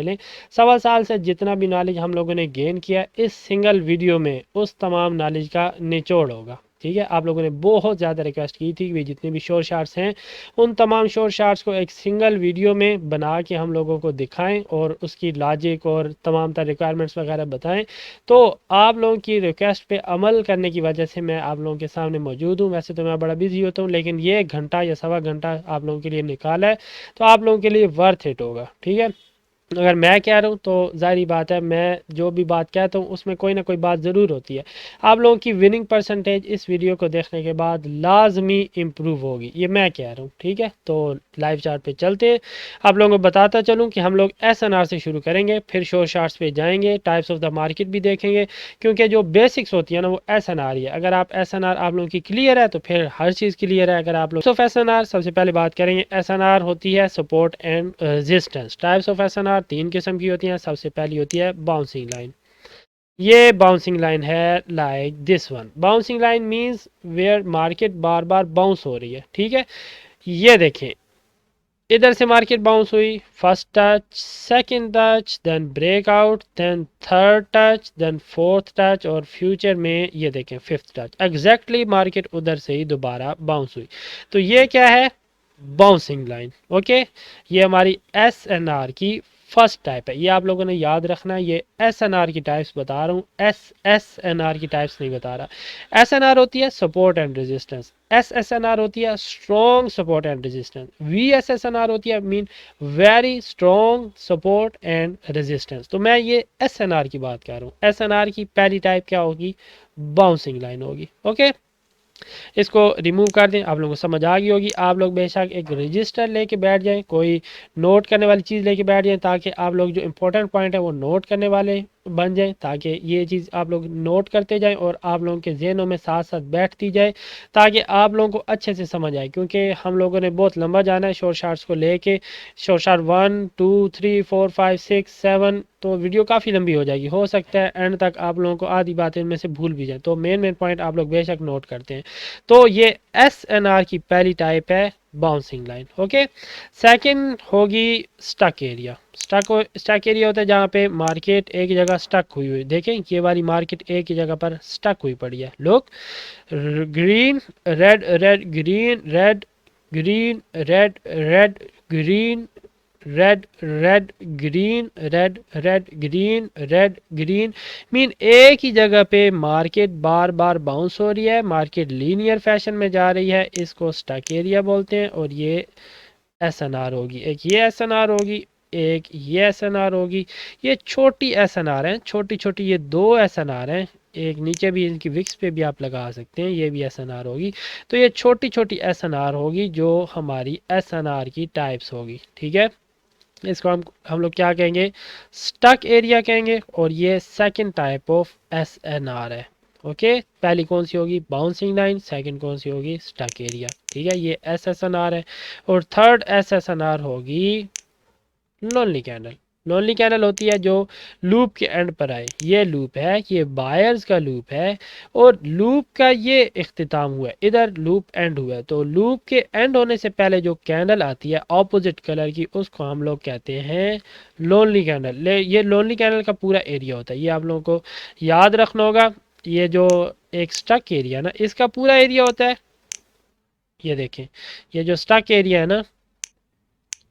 लें। 1.25 साल से जितना भी नॉलेज हम लोगों ने गेन किया इस सिंगल वीडियो में उस तमाम नॉलेज का निचोड़ होगा। ठीक है, आप लोगों ने बहुत ज़्यादा रिक्वेस्ट की थी कि जितने भी शॉर्ट शार्ट्स हैं उन तमाम शॉर्ट शार्ट्स को एक सिंगल वीडियो में बना के हम लोगों को दिखाएं और उसकी लॉजिक और तमाम तरह रिक्वायरमेंट्स वगैरह बताएं। तो आप लोगों की रिक्वेस्ट पे अमल करने की वजह से मैं आप लोगों के सामने मौजूद हूँ। वैसे तो मैं बड़ा बिजी होता हूँ, लेकिन ये घंटा या 1.25 घंटा आप लोगों के लिए निकाला है तो आप लोगों के लिए वर्थ इट होगा। ठीक है, अगर मैं कह रहा हूँ तो ज़ाहिर बात है, मैं जो भी बात कहता हूँ उसमें कोई ना कोई बात ज़रूर होती है। आप लोगों की विनिंग परसेंटेज इस वीडियो को देखने के बाद लाजमी इम्प्रूव होगी, ये मैं कह रहा हूँ। ठीक है, तो लाइव चार्ट पे चलते हैं। आप लोगों को बताता चलूँ कि हम लोग SNR से शुरू करेंगे, फिर शॉर्ट शार्ट्स पे जाएंगे, टाइप्स ऑफ द मार्केट भी देखेंगे, क्योंकि जो बेसिक्स होती है ना वो SNR ही है। अगर आप SNR आप लोगों की क्लियर है तो फिर हर चीज़ क्लियर है। अगर आप लोग ऑफ SNR सबसे पहले बात करेंगे, SNR होती है support and resistance. Types of SNR 3 किस्म की होती हैं। सबसे पहली होती है बाउंसिंग लाइन। ये बाउंसिंग लाइन है like this one. Bouncing line means where market बार बार बाउंस हो रही है। ठीक है, ये देखें, इधर से मार्केट बाउंस हुई, first touch, second touch, then breakout, then third touch, then fourth touch, और फ्यूचर में ये देखें फिफ्थ टच। एग्जैक्टली मार्केट उधर से ही दोबारा बाउंस हुई। तो ये क्या है? Bouncing line. ओके, ये हमारी SNR की फर्स्ट टाइप है। ये आप लोगों ने याद रखना है, ये SNR की टाइप्स बता रहा हूँ, SNR की टाइप्स नहीं बता रहा। SNR होती है सपोर्ट एंड रेजिस्टेंस, SSNR होती है strong support and resistance, VSSNR होती है mean very strong support and resistance. तो मैं ये SNR की बात कर रहा हूँ। SNR की पहली टाइप क्या होगी? बाउंसिंग लाइन होगी। ओके, इसको रिमूव कर दें। आप लोगों को समझ आ गई होगी। आप लोग बेशक एक रजिस्टर लेके बैठ जाएं, कोई नोट करने वाली चीज़ लेके बैठ जाएं, ताकि आप लोग जो इंपॉर्टेंट पॉइंट है वो नोट करने वाले बन जाएं, ताकि ये चीज़ आप लोग नोट करते जाएं और आप लोगों के जहनों में साथ साथ बैठती जाए, ताकि आप लोगों को अच्छे से समझ आए। क्योंकि हम लोगों ने बहुत लंबा जाना है शॉर्ट शार्ट्स को लेके, शॉर्ट शार्ट 1 2 3 4 5 6 7, तो वीडियो काफ़ी लंबी हो जाएगी। हो सकता है एंड तक आप लोगों को आधी बातें इनमें से भूल भी जाए, तो मेन मेन पॉइंट आप लोग बेशक नोट करते हैं। तो ये SNR की पहली टाइप है बाउंसिंग लाइन। ओके, सेकंड होगी स्टक एरिया। स्टक एरिया होता है जहाँ पे मार्केट एक जगह स्टक हुई हुई। देखें, ये वाली मार्केट एक ही जगह पर स्टक हुई पड़ी है। लोग green red red green red green red red green red red green red red green red green, mean एक ही जगह पे मार्केट बार बार बाउंस हो रही है, मार्केट लीनियर फैशन में जा रही है। इसको स्टक एरिया बोलते हैं। और ये SNR होगी, एक ये SNR होगी, एक ये SNR होगी। ये छोटी SNR है, छोटी छोटी ये 2 SNR हैं। एक नीचे भी इनकी विक्स पे भी आप लगा सकते हैं, ये भी SNR होगी। तो ये छोटी छोटी SNR होगी जो हमारी SNR की टाइप्स होगी। ठीक है, इसको हम लोग क्या कहेंगे? स्टक एरिया कहेंगे। और ये सेकंड टाइप ऑफ SNR है। ओके, पहली कौन सी होगी? Bouncing line. सेकंड कौन सी होगी? Stuck area. ठीक है, ये SSNR है। और थर्ड SSNR होगी लोनली कैंडल। लोनली कैंडल होती है जो लूप के एंड पर आए। ये लूप है, ये बायर्स का लूप है, और लूप का ये इख्तिताम हुआ है, इधर लूप एंड हुआ है। तो लूप के एंड होने से पहले जो कैंडल आती है ऑपोजिट कलर की, उसको हम लोग कहते हैं लोनली कैंडल। ये लोनली कैंडल का पूरा एरिया होता है, ये आप लोगों को याद रखना होगा। ये जो एक स्टक एरिया ना, इसका पूरा एरिया होता है, ये देखें, ये जो स्टक एरिया है ना,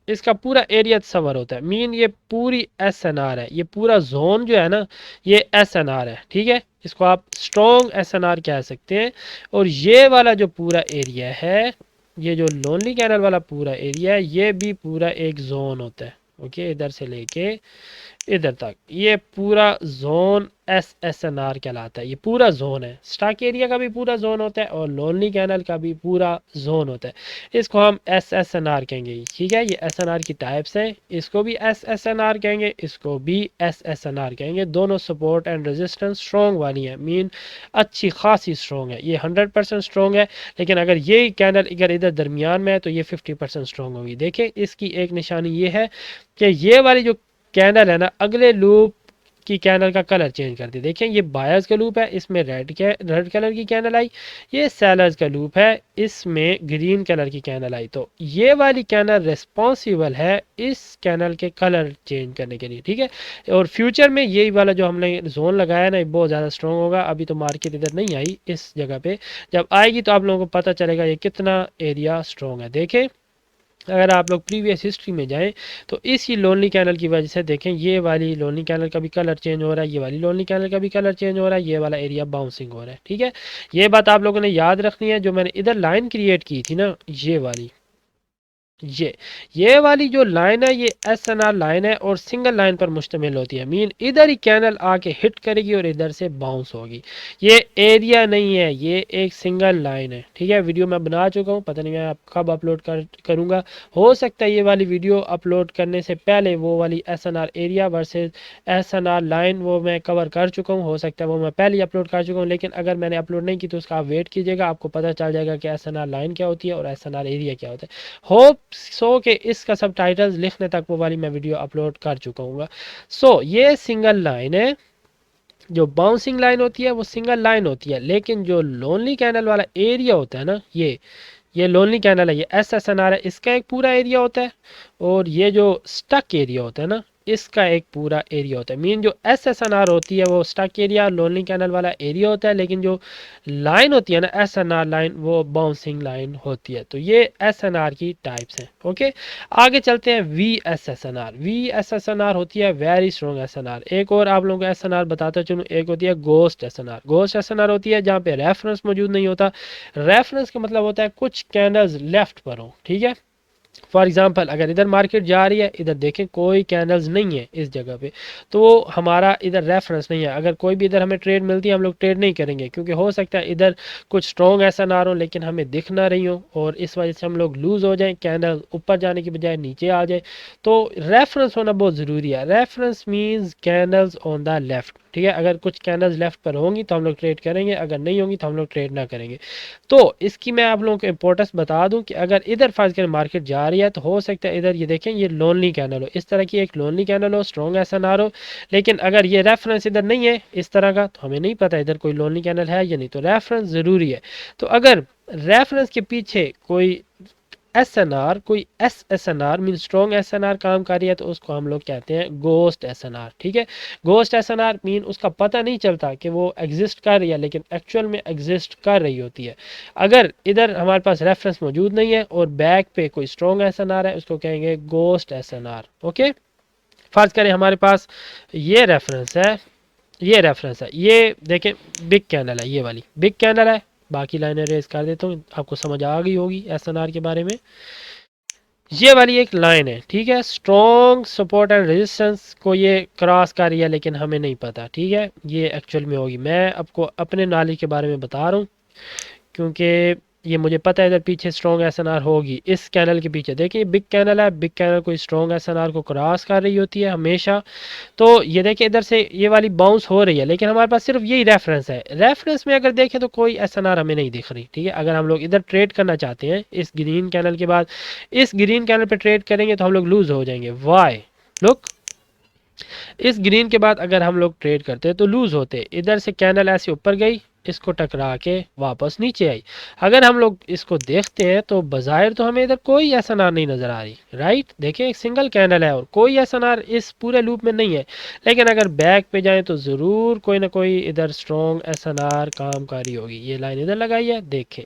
इसका पूरा एरिया तस्वर होता है। मीन ये पूरी SNR है, ये पूरा जोन जो है ना ये SNR है। ठीक है, इसको आप स्ट्रॉन्ग SNR कह सकते हैं। और ये वाला जो पूरा एरिया है, ये जो लोनली कैनल वाला पूरा एरिया है, ये भी पूरा एक जोन होता है। ओके, इधर से लेके इधर तक ये पूरा जोन SSNR कहलाता है। ये पूरा जोन है, स्टॉक एरिया का भी पूरा जोन होता है और लोनली कैनल का भी पूरा जोन होता है। इसको हम SSNR कहेंगे। ठीक है, ये SNR की टाइप्स हैं, इसको भी SSNR कहेंगे, इसको भी SSNR कहेंगे। दोनों सपोर्ट एंड रेजिस्टेंस स्ट्रॉन्ग वाली हैं, मीन अच्छी खासी स्ट्रॉन्ग है। ये 100% स्ट्रॉन्ग है, लेकिन अगर ये कैंडल अगर इधर दरमियान में है तो ये 50% स्ट्रॉन्ग होगी। देखिए, इसकी एक निशानी ये है कि ये वाली जो कैंडल है ना, अगले लूप की कैनल का कलर चेंज कर दिया। देखें ये बायर्स का लूप है, इसमें रेड कलर की कैनल आई, ये सेलर्स का लूप है, इसमें ग्रीन कलर की कैनल आई। तो ये वाली कैनल रिस्पॉन्सिबल है इस कैनल के कलर चेंज करने के लिए, ठीक है। और फ्यूचर में यही वाला जो हमने जोन लगाया ना, ये बहुत ज़्यादा स्ट्रॉन्ग होगा। अभी तो मार्केट इधर नहीं आई इस जगह पे, जब आएगी तो आप लोगों को पता चलेगा ये कितना एरिया स्ट्रॉन्ग है। देखें अगर आप लोग प्रीवियस हिस्ट्री में जाएं तो इसी लोनली कैनल की वजह से देखें ये वाली लोनली कैनल का भी कलर चेंज हो रहा है, ये वाली लोनली कैनल का भी कलर चेंज हो रहा है, ये वाला एरिया बाउंसिंग हो रहा है, ठीक है। ये बात आप लोगों ने याद रखनी है। जो मैंने इधर लाइन क्रिएट की थी ना, ये वाली, ये वाली जो लाइन है ये SNR लाइन है और सिंगल लाइन पर मुश्तमिल होती है। मीन इधर ही कैनल आके हिट करेगी और इधर से बाउंस होगी। ये एरिया नहीं है, ये एक सिंगल लाइन है, ठीक है। वीडियो मैं बना चुका हूँ, पता नहीं मैं आप कब अपलोड करूँगा। हो सकता है ये वाली वीडियो अपलोड करने से पहले वो वाली SNR area versus SNR line वो मैं कवर कर चुका हूँ। हो सकता है वो मैं पहले ही अपलोड कर चुका हूँ, लेकिन अगर मैंने अपलोड नहीं की तो उसका आप वेट कीजिएगा, आपको पता चल जाएगा कि SNR लाइन क्या होती है और SNR एरिया क्या होता है। होप सो के इसका सब टाइटल्स लिखने तक वो वाली मैं वीडियो अपलोड कर चुका हूँ। सो ये सिंगल लाइन है। जो बाउंसिंग लाइन होती है वो सिंगल लाइन होती है, लेकिन जो लोनली कैनल वाला एरिया होता है ना, ये लोनली कैनल है, ये SSNR है, इसका एक पूरा एरिया होता है। और ये जो स्टक एरिया होता है ना, इसका एक पूरा एरिया होता है। मीन जो SSNR होती है वो स्टक एरिया लोनली कैनल वाला एरिया होता है, लेकिन जो लाइन होती है ना SNR लाइन, वो बाउंसिंग लाइन होती है। तो ये SNR की टाइप्स हैं। ओके, आगे चलते हैं VSSNR। VSSNR होती है वेरी स्ट्रॉन्ग SNR। एक और आप लोगों को SNR बताता चलूँ, एक होती है गोस्ट SNR। गोस्ट SNR होती है जहाँ पे रेफरेंस मौजूद नहीं होता। रेफरेंस का मतलब होता है कुछ कैंडल्स लेफ्ट पर हो, ठीक है। फॉर एग्जाम्पल अगर इधर मार्केट जा रही है, इधर देखें कोई कैंडल्स नहीं है इस जगह पे, तो हमारा इधर रेफरेंस नहीं है। अगर कोई भी इधर हमें ट्रेड मिलती है, हम लोग ट्रेड नहीं करेंगे, क्योंकि हो सकता है इधर कुछ स्ट्रॉन्ग ऐसा ना हो लेकिन हमें दिख ना रही हो, और इस वजह से हम लोग लूज हो जाए, कैंडल ऊपर जाने की बजाय नीचे आ जाए। तो रेफरेंस होना बहुत ज़रूरी है। Reference means candles on the left, ठीक है। अगर कुछ कैंडल्स लेफ्ट पर होंगी तो हम लोग ट्रेड करेंगे, अगर नहीं होंगी तो हम लोग ट्रेड ना करेंगे। तो इसकी मैं आप लोगों को इंपॉर्टेंस बता दूं कि अगर इधर फर्ज कर मार्केट जा रही है तो हो सकता है इधर ये देखें ये लोनली कैनल हो, इस तरह की एक लोनली कैनल हो, स्ट्रॉन्ग SNR हो। लेकिन अगर ये रेफरेंस इधर नहीं है इस तरह का, तो हमें नहीं पता इधर कोई लोनली कैनल है या नहीं। तो रेफरेंस ज़रूरी है। तो अगर रेफरेंस के पीछे कोई SNR, कोई SSNR मीन स्ट्रॉन्ग SNR काम कर रही है, तो उसको हम लोग कहते हैं गोस्ट SNR, ठीक है। गोस्ट SNR मीन उसका पता नहीं चलता कि वो एग्जिस्ट कर रही है, लेकिन एक्चुअल में एग्जिस्ट कर रही होती है। अगर इधर हमारे पास रेफरेंस मौजूद नहीं है और बैक पे कोई स्ट्रॉन्ग SNR है, उसको कहेंगे गोस्ट SNR। ओके, फर्ज करें हमारे पास ये रेफरेंस है, ये रेफरेंस है, ये देखें बिग कैंडल है, ये वाली बिग कैंडल है। बाकी लाइनें रेज कर देता हूँ, आपको समझ आ गई होगी SNR के बारे में। ये वाली एक लाइन है, ठीक है। स्ट्रॉन्ग सपोर्ट एंड रेजिस्टेंस को ये क्रॉस कर रही है, लेकिन हमें नहीं पता, ठीक है, ये एक्चुअल में होगी। मैं आपको अपने नॉलेज के बारे में बता रहा हूँ, क्योंकि ये मुझे पता है इधर पीछे स्ट्रॉन्ग SNR होगी। इस कैनल के पीछे देखिए बिग कैनल है, बिग कैनल कोई स्ट्रॉन्ग SNR को क्रॉस कर रही होती है हमेशा। तो ये देखिए इधर से ये वाली बाउंस हो रही है, लेकिन हमारे पास सिर्फ यही रेफरेंस है। रेफरेंस में अगर देखें तो कोई SNR हमें नहीं दिख रही, ठीक है। अगर हम लोग इधर ट्रेड करना चाहते हैं इस ग्रीन कैनल के बाद, इस ग्रीन कैनल पे ट्रेड करेंगे तो हम लोग लूज हो जाएंगे। वाई लुक, इस ग्रीन के बाद अगर हम लोग ट्रेड करते तो लूज होते। इधर से कैनल ऐसे ऊपर गई, इसको टकरा के वापस नीचे आई। अगर हम लोग इसको देखते हैं तो बाज़ाहिर तो हमें इधर कोई SNR नहीं नज़र आ रही, राइट। देखिए एक सिंगल कैंडल है और कोई SNR इस पूरे लूप में नहीं है। लेकिन अगर बैक पे जाएं तो ज़रूर कोई ना कोई इधर स्ट्रॉन्ग SNR काम कर रही होगी। ये लाइन इधर लगाई है, देखें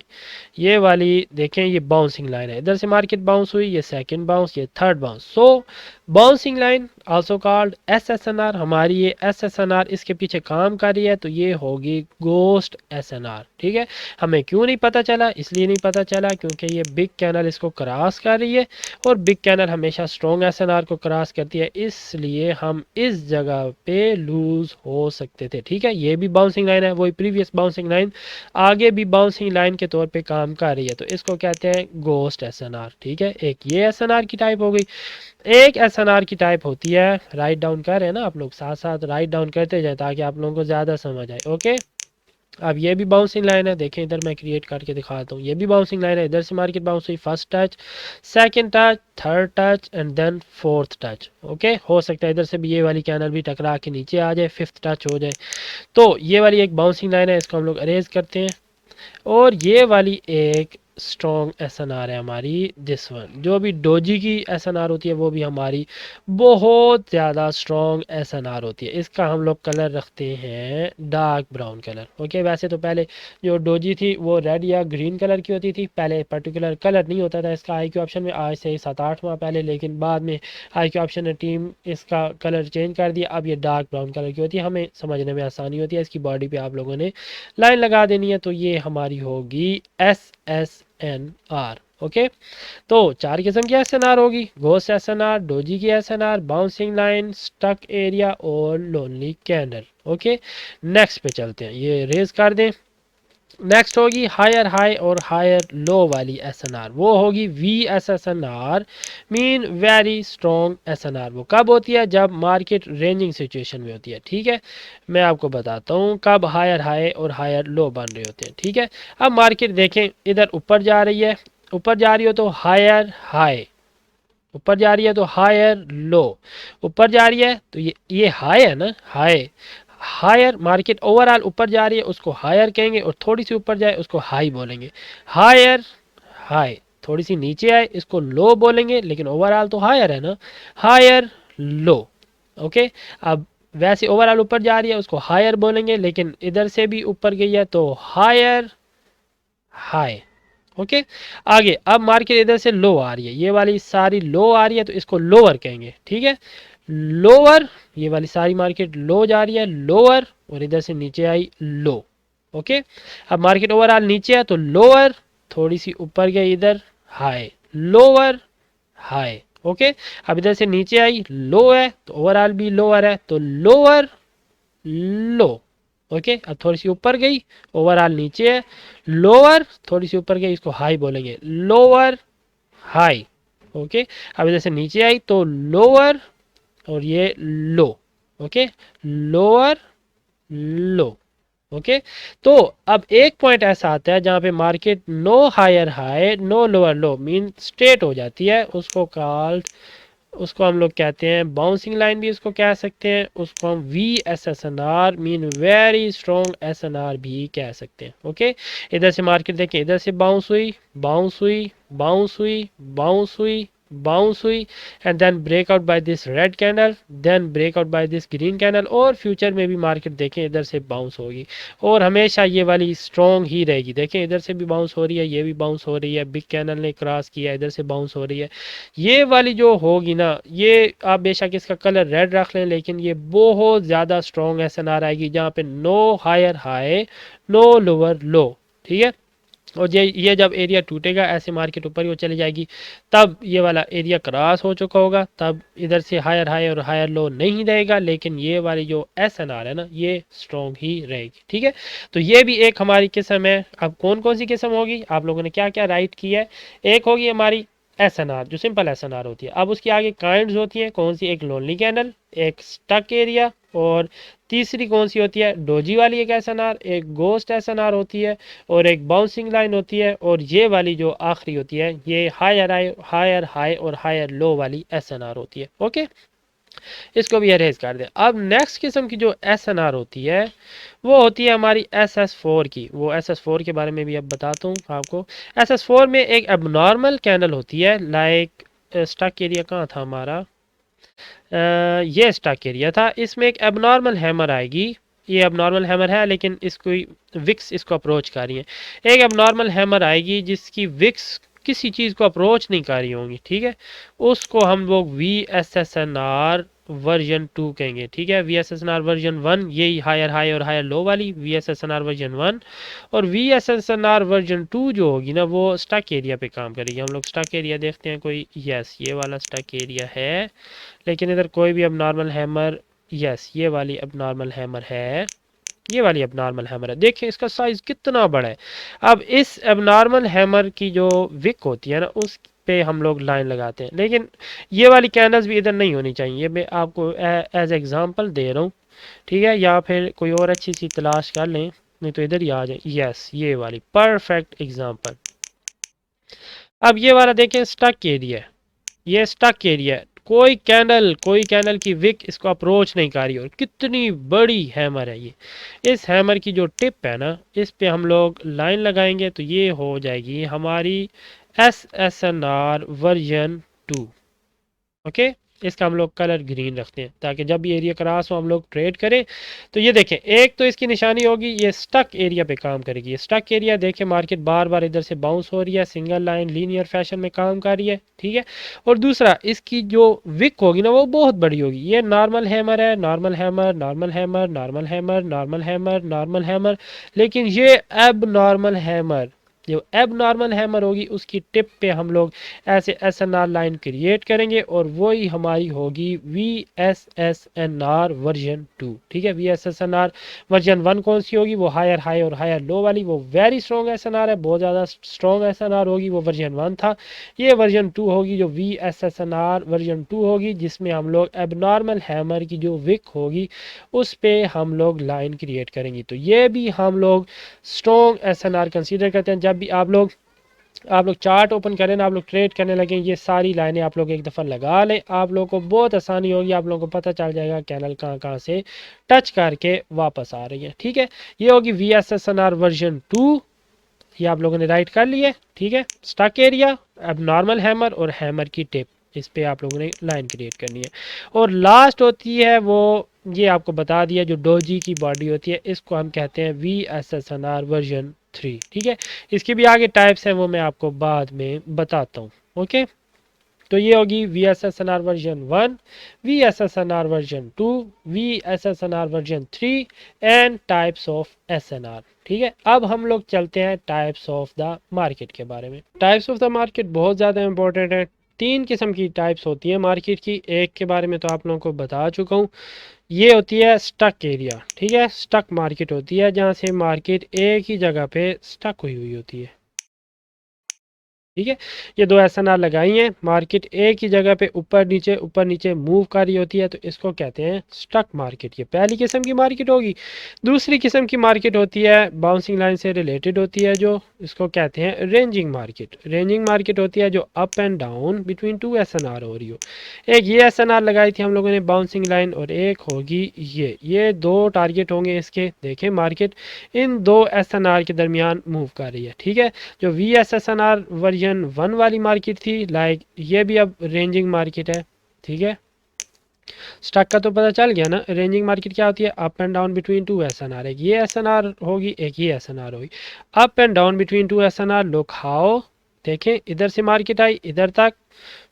ये वाली, देखें ये बाउंसिंग लाइन है, इधर से मार्केट बाउंस हुई, ये सेकंड बाउंस, ये third bounce. So bouncing line also called SSNR। हमारी ये SSNR इसके पीछे काम कर रही है, तो ये होगी गोस्ट SNR, ठीक है। हमें क्यों नहीं पता चला, इसलिए नहीं पता चला क्योंकि ये बिग कैनल इसको क्रॉस कर रही है, और बिग कैनल हमेशा स्ट्रॉन्ग SNR को क्रॉस करती है, इसलिए हम इस जगह पे लूज हो सकते थे, ठीक है। ये भी बाउंसिंग लाइन है, वही प्रीवियस बाउंसिंग लाइन आगे भी बाउंसिंग लाइन के तौर पे काम कर रही है, तो इसको कहते हैं गोस्ट SNR, ठीक है। एक ये SNR की टाइप हो गई। एक SNR की टाइप होती है, राइट डाउन कर रहे हैं ना आप लोग, साथ साथ राइट डाउन करते जाए ताकि आप लोगों को ज़्यादा समझ आए। ओके, अब ये भी बाउंसिंग लाइन है, देखें इधर मैं क्रिएट करके दिखाता हूँ, ये भी बाउंसिंग लाइन है, इधर से मार्केट बाउंस हुई, first touch, second touch, third touch and then fourth touch. Okay, हो सकता है इधर से भी ये वाली कैनल भी टकरा के नीचे आ जाए, फिफ्थ टच हो जाए। तो ये वाली एक बाउंसिंग लाइन है, इसको हम लोग अरेज करते हैं। और ये वाली एक स्ट्रॉन्ग एसएनआर है हमारी, दिस वन, जो भी डोजी की एसएनआर होती है वो भी हमारी बहुत ज़्यादा स्ट्रॉन्ग एसएनआर होती है। इसका हम लोग कलर रखते हैं डार्क ब्राउन कलर। ओके, वैसे तो पहले जो डोजी थी वो रेड या ग्रीन कलर की होती थी, पहले पर्टिकुलर कलर नहीं होता था इसका आई क्यू ऑप्शन में, आज से 7-8 माह पहले, लेकिन बाद में आई क्यू ऑप्शन ने टीम इसका कलर चेंज कर दिया, अब ये डार्क ब्राउन कलर की होती है, हमें समझने में आसानी होती है। इसकी बॉडी पे आप लोगों ने लाइन लगा देनी है, तो ये हमारी होगी SSNR। ओके, तो 4 किस्म की SNR होगी, घोस्ट SNR, डोजी की SNR, bouncing line, stuck area और लोनली कैंडल। ओके, नेक्स्ट पे चलते हैं, ये रेज कर दें। नेक्स्ट होगी हायर हाई और हायर लो वाली SNR, वो होगी VSSNR, mean very strong SNR। वो कब होती है? जब मार्केट रेंजिंग सिचुएशन में होती है। ठीक है, मैं आपको बताता हूँ कब हायर हाई और हायर लो बन रहे होते हैं। ठीक है, अब मार्केट देखें इधर ऊपर जा रही है, ऊपर जा रही हो तो हायर हाई, ऊपर जा रही है तो हायर लो, ऊपर जा रही है तो ये हाई है ना, हाई, हायर, मार्केट ओवरऑल ऊपर जा रही है उसको हायर कहेंगे, और थोड़ी सी ऊपर जाए उसको हाई बोलेंगे। हायर हाई, थोड़ी सी नीचे आए इसको लो बोलेंगे, लेकिन ओवरऑल तो हायर है ना, हायर लो। ओके, अब वैसे ओवरऑल ऊपर जा रही है उसको हायर बोलेंगे, लेकिन इधर से भी ऊपर गई है तो हायर हाई। ओके, आगे अब मार्केट इधर से लो आ रही है, ये वाली सारी लो आ रही है तो इसको लोअर कहेंगे। ठीक है, लोअर, ये वाली सारी मार्केट लो जा रही है, लोअर, और इधर से नीचे आई लो। ओके, अब मार्केट ओवरऑल नीचे है तो लोअर, थोड़ी सी ऊपर गई इधर हाई, लोअर हाई। ओके, अब इधर से नीचे आई लो है तो ओवरऑल भी लोअर है तो लोअर लो। ओके, अब थोड़ी सी ऊपर गई, ओवरऑल नीचे है, लोअर, थोड़ी सी ऊपर गई इसको हाई बोलेंगे, लोअर हाई। ओके, अब इधर से नीचे आई तो लोअर और ये low. Okay, lower low. Okay, तो अब एक पॉइंट ऐसा आता है जहां पे market no higher high no lower low mean straight हो जाती है, उसको कॉल्ड, उसको हम लोग कहते हैं बाउंसिंग लाइन भी उसको कह सकते हैं, उसको हम VSSNR mean very strong SNR भी कह सकते हैं। ओके, इधर से मार्केट देखें, इधर से बाउंस हुई, बाउंस हुई, बाउंस हुई, बाउंस हुई, बाउंस हुई, and then breakout by this red candle, then breakout by this green candle, और फ्यूचर में भी मार्केट देखें इधर से बाउंस होगी और हमेशा ये वाली स्ट्रॉन्ग ही रहेगी। देखें इधर से भी बाउंस हो रही है, ये भी बाउंस हो रही है, बिग कैंडल ने क्रॉस किया, इधर से बाउंस हो रही है। ये वाली जो होगी ना, ये आप बेशक इसका कलर रेड रख लें, लेकिन ये बहुत ज़्यादा स्ट्रॉन्ग SNR आएगी जहाँ पे no higher high no lower low. ठीक है, और ये जब एरिया टूटेगा ऐसे मार्केट ऊपर ही चली जाएगी, तब ये वाला एरिया क्रॉस हो चुका होगा, तब इधर से हायर हाई और हायर लो नहीं रहेगा, लेकिन ये वाली जो SNR है ना ये स्ट्रॉन्ग ही रहेगी। ठीक है, तो ये भी एक हमारी किस्म है। अब कौन कौन सी किस्म होगी, आप लोगों ने क्या क्या राइट किया है। एक होगी हमारी SNR जो सिंपल SNR होती है, अब उसकी आगे काइंड्स होती हैं, कौन सी, एक लोनली कैंडल, एक स्टक एरिया, और तीसरी कौन सी होती है, डोजी वाली एक SNR, एक गोस्ट SNR होती है, और एक बाउंसिंग लाइन होती है, और ये वाली जो आखिरी होती है ये हायर हाई और हायर लो वाली SNR होती है। ओके, इसको भी अरेज कर दें। अब नेक्स्ट किस्म की जो SNR होती है वो होती है हमारी SS4 की। वो SS4 के बारे में भी अब बताता हूँ आपको। SS4 में एक एबनॉर्मल कैंडल होती है, लाइक स्टक एरिया कहाँ था हमारा, ये स्टक एरिया था, इसमें एक एबनॉर्मल हैमर आएगी, ये एबनॉर्मल हैमर है लेकिन इसको विक्स इसको अप्रोच कर रही है। एक एबनॉर्मल हैमर आएगी जिसकी विक्स किसी चीज़ को अप्रोच नहीं कर रही होंगी। ठीक है, उसको हम लोग VSSNR वर्जन 2 कहेंगे। ठीक है, VSSNR वर्जन 1 यही हायर हाई और हायर लो वाली VSSNR वर्जन 1, और VSSNR वर्जन 2 जो होगी ना वो स्टक एरिया पे काम करेगी। हम लोग स्टक एरिया देखते हैं कोई, यस ये वाला स्टक एरिया है, लेकिन इधर कोई भी अब नॉर्मल हैमर, यस ये वाली अब नॉर्मल हैमर है, ये वाली अब नॉर्मल हैमर है, देखें इसका साइज कितना बड़ा है। अब इस अब नॉर्मल हैमर की जो विक होती है ना उस पे हम लोग लाइन लगाते हैं, लेकिन ये वाली कैंडल्स भी इधर नहीं होनी चाहिए, मैं आपको एज एग्जांपल दे रहा हूँ। ठीक है, या फिर कोई और अच्छी सी तलाश कर लें, नहीं तो इधर ही आ जाए, यस ये वाली परफेक्ट एग्जांपल। अब ये वाला देखें स्टक एरिया, ये स्टक एरिया है, कोई कैंडल की विक इसको अप्रोच नहीं कर रही, और कितनी बड़ी हैमर है ये। इस हैमर की जो टिप है ना, इस पे हम लोग लाइन लगाएंगे तो ये हो जाएगी हमारी SSNR वर्जन 2। ओके, इसका हम लोग कलर ग्रीन रखते हैं ताकि जब भी एरिया क्रॉस हो हम लोग ट्रेड करें। तो ये देखें, एक तो इसकी निशानी होगी ये स्टक एरिया पे काम करेगी। ये स्टक एरिया देखें, मार्केट बार बार इधर से बाउंस हो रही है, सिंगल लाइन लीनियर फैशन में काम कर रही है, ठीक है। और दूसरा, इसकी जो विक होगी ना वो बहुत बड़ी होगी। ये नॉर्मल हैमर है, normal hammer, normal hammer, normal hammer, normal hammer, normal hammer, लेकिन ये एब नॉर्मल हैमर, जो एब नॉर्मल हैमर होगी उसकी टिप पे हम लोग ऐसे SNR लाइन क्रिएट करेंगे, और वही हमारी होगी VSSNR वर्जन 2, ठीक है। VSSNR वर्जन 1 कौन सी होगी, वो हायर हाई और हायर लो वाली, वो वेरी स्ट्रॉन्ग SNR है, बहुत ज़्यादा स्ट्रॉन्ग SNR होगी, वो वर्जन 1 था। ये वर्जन 2 होगी जो VSSNR वर्जन 2 होगी, जिसमें हम लोग एबनॉर्मल हैमर की जो विक होगी उस पे हम लोग लाइन क्रिएट करेंगे। तो ये भी हम लोग स्ट्रॉन्ग SNR कंसीडर करते हैं। जब भी आप लोग चार्ट ओपन करें ना, आप लोग ट्रेड करने लगे, ये सारी लाइनें आप लोग एक दफ़ा लगा लें, आप लोगों को बहुत आसानी होगी, आप लोगों को पता चल जाएगा कैनल कहाँ कहाँ से टच करके वापस आ रही है, ठीक है। ये होगी VSSNR वर्जन 2, ये आप लोगों ने राइट कर लिया, ठीक है। स्टक एरिया, अब नॉर्मल हैमर और हैमर की टिप, इस पे आप लोगों ने लाइन क्रिएट करनी है। और लास्ट होती है वो, ये आपको बता दिया, जो डोजी की बॉडी होती है इसको हम कहते हैं VSSNR वर्जन 3, ठीक है। इसकी भी आगे टाइप्स हैं, वो मैं आपको बाद में बताता हूँ। ओके, तो ये होगी VSSNR version 1, VSSNR version 2, VSSNR version 3 and types of SNR, ठीक है। अब हम लोग चलते हैं टाइप्स ऑफ द मार्केट के बारे में। टाइप्स ऑफ द मार्केट बहुत ज़्यादा इंपॉर्टेंट है। तीन किस्म की टाइप्स होती है मार्केट की, एक के बारे में तो आप लोगों को बता चुका हूँ, ये होती है स्टक एरिया, ठीक है। स्टक मार्केट होती है जहाँ से मार्केट एक ही जगह पे स्टक हुई हुई होती है, ठीक है। ये दो SNR लगाई हैं, मार्केट एक ही जगह पे ऊपर नीचे मूव कर रही होती है, तो इसको कहते हैं स्टक मार्केट। ये पहली किस्म की मार्केट होगी। दूसरी किस्म की मार्केट होती है बाउंसिंग लाइन से रिलेटेड होती है, जो इसको कहते हैं रेंजिंग मार्केट। रेंजिंग मार्केट होती है जो up and down between two SNR हो रही हो। एक ये SNR लगाई थी हम लोगों ने बाउंसिंग लाइन, और एक होगी ये दो टारगेट होंगे इसके। देखें, मार्केट इन दो SNR के दरमियान मूव कर रही है, ठीक है। जो VSSNR वर्जन 1 वाली मार्केट थी, लाइक ये भी अब रेंजिंग मार्केट है, ठीक है। स्टॉक का तो पता चल गया ना। रेंजिंग मार्केट क्या होती है, up and down between two SNR। एक ये SNR होगी, एक ये SNR होगी। Up and down between two SNR, look how, देखें इधर से मार्केट आई इधर तक,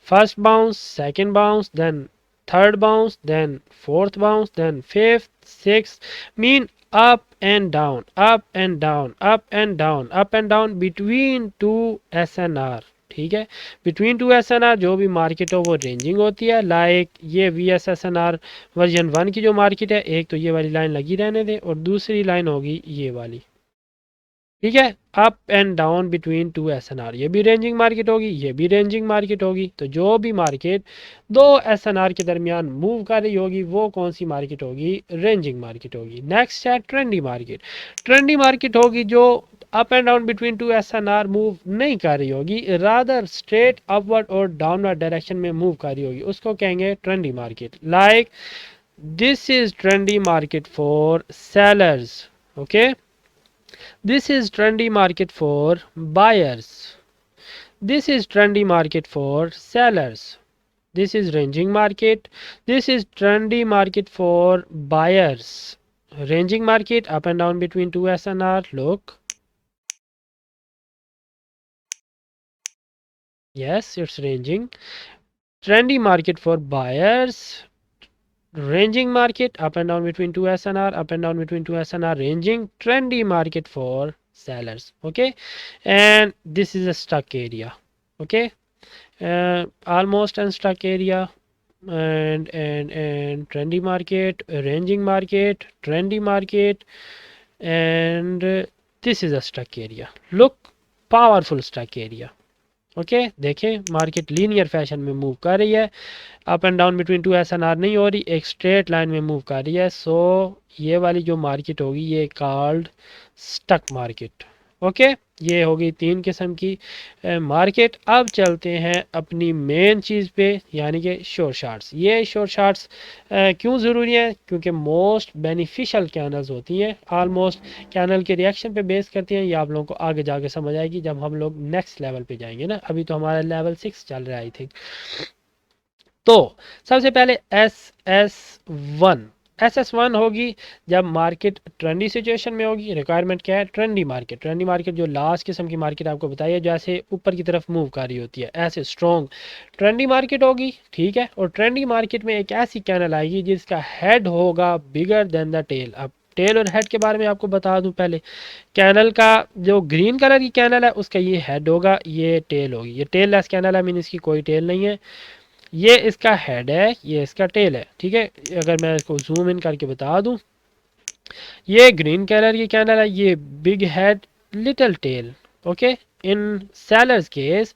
first bounce, second bounce, then third bounce, then fourth bounce, then fifth, six, mean up and down, up and down, up and down, up and down between two SNR, ठीक है। Between two SNR जो भी market हो वो ranging होती है। Like ये VSSNR version 1 की जो मार्केट है, एक तो ये वाली लाइन लगी रहने दे, और दूसरी लाइन होगी ये वाली, ठीक है। Up and down between two SNR, ये भी रेंजिंग मार्केट होगी, ये भी रेंजिंग मार्केट होगी। तो जो भी मार्केट दो SNR के दरमियान मूव कर रही होगी वो कौन सी मार्केट होगी, रेंजिंग मार्केट होगी। नेक्स्ट है ट्रेंडी मार्केट। ट्रेंडी मार्केट होगी जो up and down between two SNR move नहीं कर रही होगी, रादर स्ट्रेट अपवर्ड और डाउनवर्ड डायरेक्शन में मूव कर रही होगी, उसको कहेंगे trendy market. Like this is trendy market for sellers, okay. This is trendy market for buyers. This is trendy market for sellers. This is ranging market. This is trendy market for buyers. Ranging market up and down between two SNR. Look. Yes, it's ranging. Trendy market for buyers. Ranging market up and down between two SNR, up and down between two SNR, ranging. Trendy market for sellers, okay. And this is a stuck area, okay. Almost unstuck area, and trendy market, ranging market, trendy market, and this is a stuck area. Look, powerful stuck area, okay देखें market linear fashion में move कर रही है, up and down between two SNR नहीं हो रही, एक straight line में मूव कर रही है। सो ये वाली जो मार्केट होगी ये कॉल्ड स्टक मार्केट। ओके ये होगी तीन किस्म की मार्केट। अब चलते हैं अपनी मेन चीज़ पे, यानी कि शॉर्ट शार्ट्स। ये शॉर्ट शार्ट्स क्यों ज़रूरी है? क्योंकि मोस्ट बेनिफिशियल कैनल्स होती हैं, ऑलमोस्ट कैनल के रिएक्शन पे बेस करती हैं। ये आप लोगों को आगे जाके समझ आएगी जब हम लोग नेक्स्ट लेवल पे जाएंगे ना। अभी तो हमारा लेवल 6 चल रहा है आई थिंक। तो सबसे पहले SS1। SS1 होगी जब मार्केट ट्रेंडी सिचुएशन में होगी। रिक्वायरमेंट क्या है? Trendy market. ट्रेंडी मार्केट जो लास्ट किस्म की मार्केट आपको बताई है, जैसे ऊपर की तरफ मूव कर रही होती है, ऐसे स्ट्रॉन्ग ट्रेंडी मार्केट होगी। ठीक है, और ट्रेंडी मार्केट में एक ऐसी कैनल आएगी जिसका हेड होगा बिगर देन द टेल। अब टेल और हेड के बारे में आपको बता दूं पहले। कैनल का जो ग्रीन कलर की कैनल है उसका ये हेड होगा, ये टेल होगी। ये टेल लेस कैनल है, मीन इसकी कोई टेल नहीं है। ये इसका हेड है, ये इसका टेल है। ठीक है, अगर मैं इसको जूम इन करके बता दूं, ये ग्रीन कलर की कैंडल है, ये big head little tail. Okay, in seller's case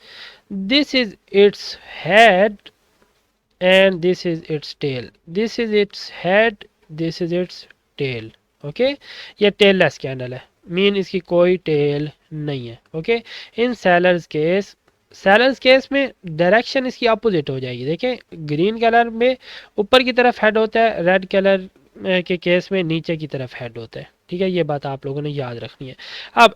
this is its head and this is its tail, this is its head, this is its tail. Okay, ये tail less candle है, mean इसकी कोई tail नहीं है। Okay, in seller's case में direction इसकी opposite हो जाएगी। देखें ग्रीन कलर में ऊपर की तरफ हेड होता है, रेड कलर के केस में नीचे की तरफ हेड होता है। ठीक है, ये बात आप लोगों ने याद रखनी है। अब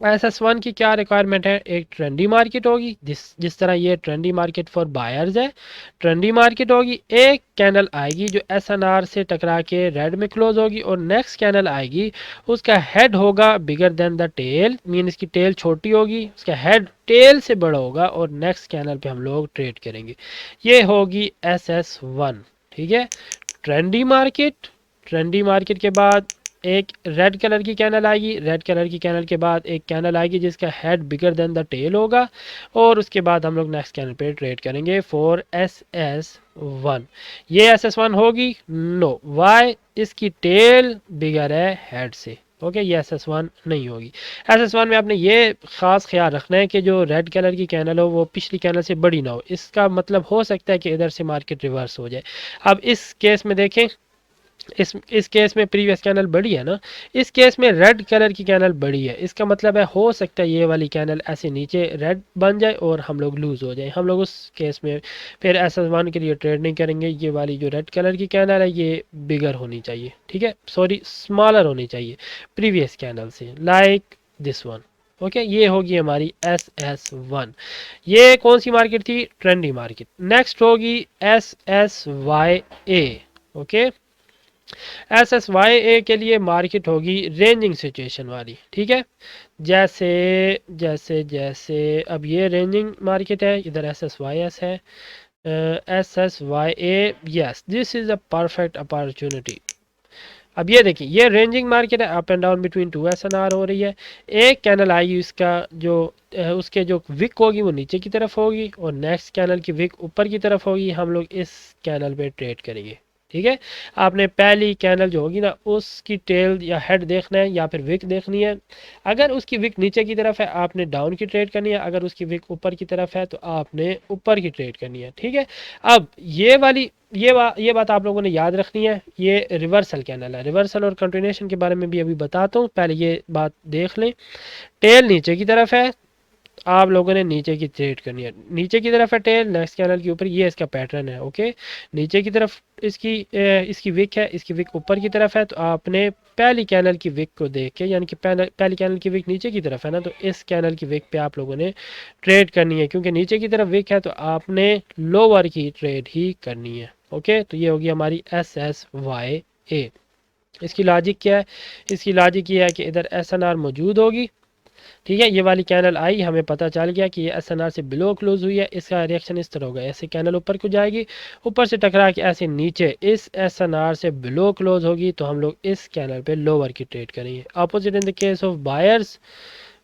SS1 की क्या रिक्वायरमेंट है? एक ट्रेंडी मार्केट होगी, जिस तरह ये ट्रेंडी मार्केट फॉर बायर्स है। ट्रेंडी मार्केट होगी, एक कैंडल आएगी जो SNR से टकरा के रेड में क्लोज होगी, और नेक्स्ट कैंडल आएगी उसका हेड होगा bigger than the tail, mean इसकी टेल छोटी होगी, उसका हेड टेल से बड़ा होगा, और नेक्स्ट कैंडल पे हम लोग ट्रेड करेंगे। ये होगी SS1। ठीक है, ट्रेंडी मार्केट। ट्रेंडी मार्केट के बाद एक रेड कलर की कैनल आएगी, रेड कलर की कैनल के बाद एक कैनल आएगी जिसका head bigger than the tail होगा, और उसके बाद हम लोग नेक्स्ट कैनल पे ट्रेड करेंगे फॉर SS1। ये SS1 होगी? No, why? इसकी टेल बिगर है हेड से। ओके, ये SS1 नहीं होगी। SS1 में आपने ये खास ख्याल रखना है कि जो रेड कलर की कैनल हो वो पिछली कैनल से बड़ी ना हो। इसका मतलब हो सकता है कि इधर से मार्केट रिवर्स हो जाए। अब इस केस में देखें, इस केस में प्रीवियस कैनल बड़ी है ना, इस केस में रेड कलर की कैनल बड़ी है। इसका मतलब है हो सकता है ये वाली कैनल ऐसे नीचे रेड बन जाए और हम लोग लूज हो जाए। हम लोग उस केस में फिर SS1 के लिए ट्रेड नहीं करेंगे। ये वाली जो रेड कलर की कैनल है ये बिगर होनी चाहिए। ठीक है, सॉरी स्मॉलर होनी चाहिए प्रीवियस कैनल से, लाइक दिस वन। ओके, ये होगी हमारी SS1। ये कौन सी मार्केट थी? Trendy market. नेक्स्ट होगी SSYA। ओके, SSYA के लिए मार्केट होगी रेंजिंग सिचुएशन वाली। ठीक है, जैसे जैसे जैसे अब ये रेंजिंग मार्केट है, इधर SSYS है। SSYA, yes this is a perfect opportunity. अब ये देखिए, ये रेंजिंग मार्केट है, up and down between two SNR हो रही है। एक कैनल आएगी, उसका जो उसके जो विक होगी वो नीचे की तरफ होगी, और नेक्स्ट कैनल की विक ऊपर की तरफ होगी। हम लोग इस कैनल पे ट्रेड करेंगे। ठीक है, आपने पहली कैनल जो होगी ना उसकी टेल या हेड देखना है या फिर विक देखनी है। अगर उसकी विक नीचे की तरफ है आपने डाउन की ट्रेड करनी है, अगर उसकी विक ऊपर की तरफ है तो आपने ऊपर की ट्रेड करनी है। ठीक है, अब ये बात आप लोगों ने याद रखनी है। ये रिवर्सल कैनल है। रिवर्सल और कंटिन्यूएशन के बारे में भी अभी बताता हूँ, पहले ये बात देख लें। टेल नीचे की तरफ है, आप लोगों ने नीचे की ट्रेड करनी है। नीचे की तरफ है टेल, नेक्स्ट कैनल के ऊपर, ये इसका पैटर्न है। ओके, नीचे की तरफ इसकी विक है, इसकी विक ऊपर की तरफ है, तो आपने पहली कैनल की विक को देख के, यानी कि पहली कैनल की विक नीचे की तरफ है ना, तो इस कैनल की विक पे आप लोगों ने ट्रेड करनी है, क्योंकि नीचे की तरफ विक है तो आपने लोअर की ट्रेड ही करनी है। ओके, तो ये होगी हमारी SSYA। इसकी लॉजिक क्या है? इसकी लॉजिक ये है कि इधर SNR मौजूद होगी। ठीक है, ये वाली कैनल आई, हमें पता चल गया कि ये SNR से बिलो क्लोज हुई है। इसका रिएक्शन इस तरह होगा, ऐसे कैनल ऊपर को जाएगी, ऊपर से टकरा के ऐसे नीचे इस SNR से बिलो क्लोज होगी, तो हम लोग इस कैनल पे लोअर की ट्रेड करेंगे। Opposite in the case of buyers.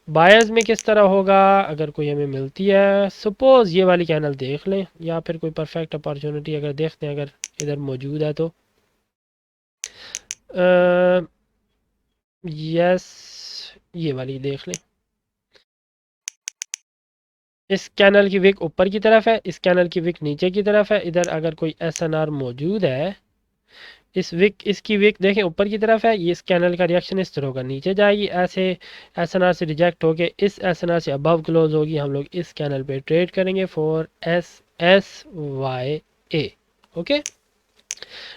Buyers में किस तरह होगा? अगर कोई हमें मिलती है, सपोज ये वाली कैनल देख लें, या फिर कोई परफेक्ट अपॉर्चुनिटी अगर देखते हैं, अगर इधर मौजूद है तो यस, ये वाली देख लें। इस कैनल की विक ऊपर की तरफ है, इस कैनल की विक नीचे की तरफ है। इधर अगर कोई SNR मौजूद है, इसकी विक देखें ऊपर की तरफ है, ये इस कैनल का रिएक्शन इस तरह होगा, नीचे जाएगी ऐसे, SNR से रिजेक्ट होके इस SNR से अबव क्लोज होगी। हम लोग इस कैनल पे ट्रेड करेंगे फॉर SSYA। ओके,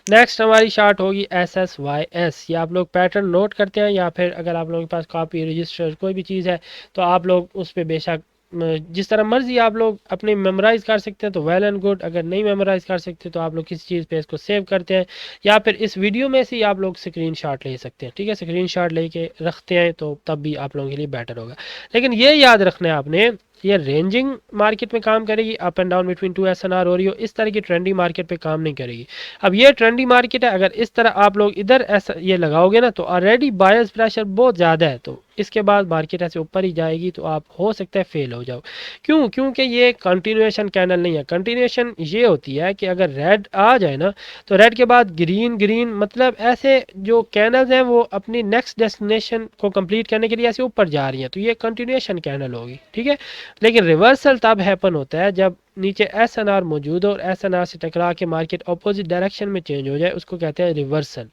नेक्स्ट हमारी शार्ट होगी SSYS। ये आप लोग पैटर्न नोट करते हैं, या फिर अगर आप लोगों के पास कॉपी रजिस्टर कोई भी चीज़ है तो आप लोग उस पर बेशक जिस तरह मर्जी आप लोग अपने मेमोराइज कर सकते हैं तो वेल एंड गुड। अगर नहीं मेमोराइज कर सकते तो आप लोग किसी चीज़ पे इसको सेव करते हैं, या फिर इस वीडियो में से ही आप लोग स्क्रीनशॉट ले सकते हैं। ठीक है, स्क्रीनशॉट लेके रखते हैं तो तब भी आप लोगों के लिए बेटर होगा। लेकिन ये याद रखना है आपने, ये रेंजिंग मार्केट में काम करेगी, up and down between 2 SNR हो रही हो, इस तरह की ट्रेंडी मार्केट पे काम नहीं करेगी। अब ये ट्रेंडी मार्केट है, अगर इस तरह आप लोग इधर ऐसा ये लगाओगे ना तो ऑलरेडी बायर्स प्रेशर बहुत ज़्यादा है, तो इसके बाद मार्केट ऐसे ऊपर ही जाएगी तो आप हो सकता है फेल हो जाओ। क्यों? क्योंकि ये कंटिन्यूएशन कैनल नहीं है। कंटिन्यूएशन ये होती है कि अगर रेड आ जाए ना तो रेड के बाद ग्रीन ग्रीन, मतलब ऐसे जो कैनल्स हैं वो अपनी नेक्स्ट डेस्टिनेशन को कंप्लीट करने के लिए ऐसे ऊपर जा रही हैं, तो ये कंटिन्यूएशन कैनल होगी। ठीक है, लेकिन रिवर्सल तब हैपन होता है जब नीचे SNR मौजूद हो और SNR से टकरा के मार्केट अपोजिट डायरेक्शन में चेंज हो जाए, उसको कहते हैं रिवर्सल।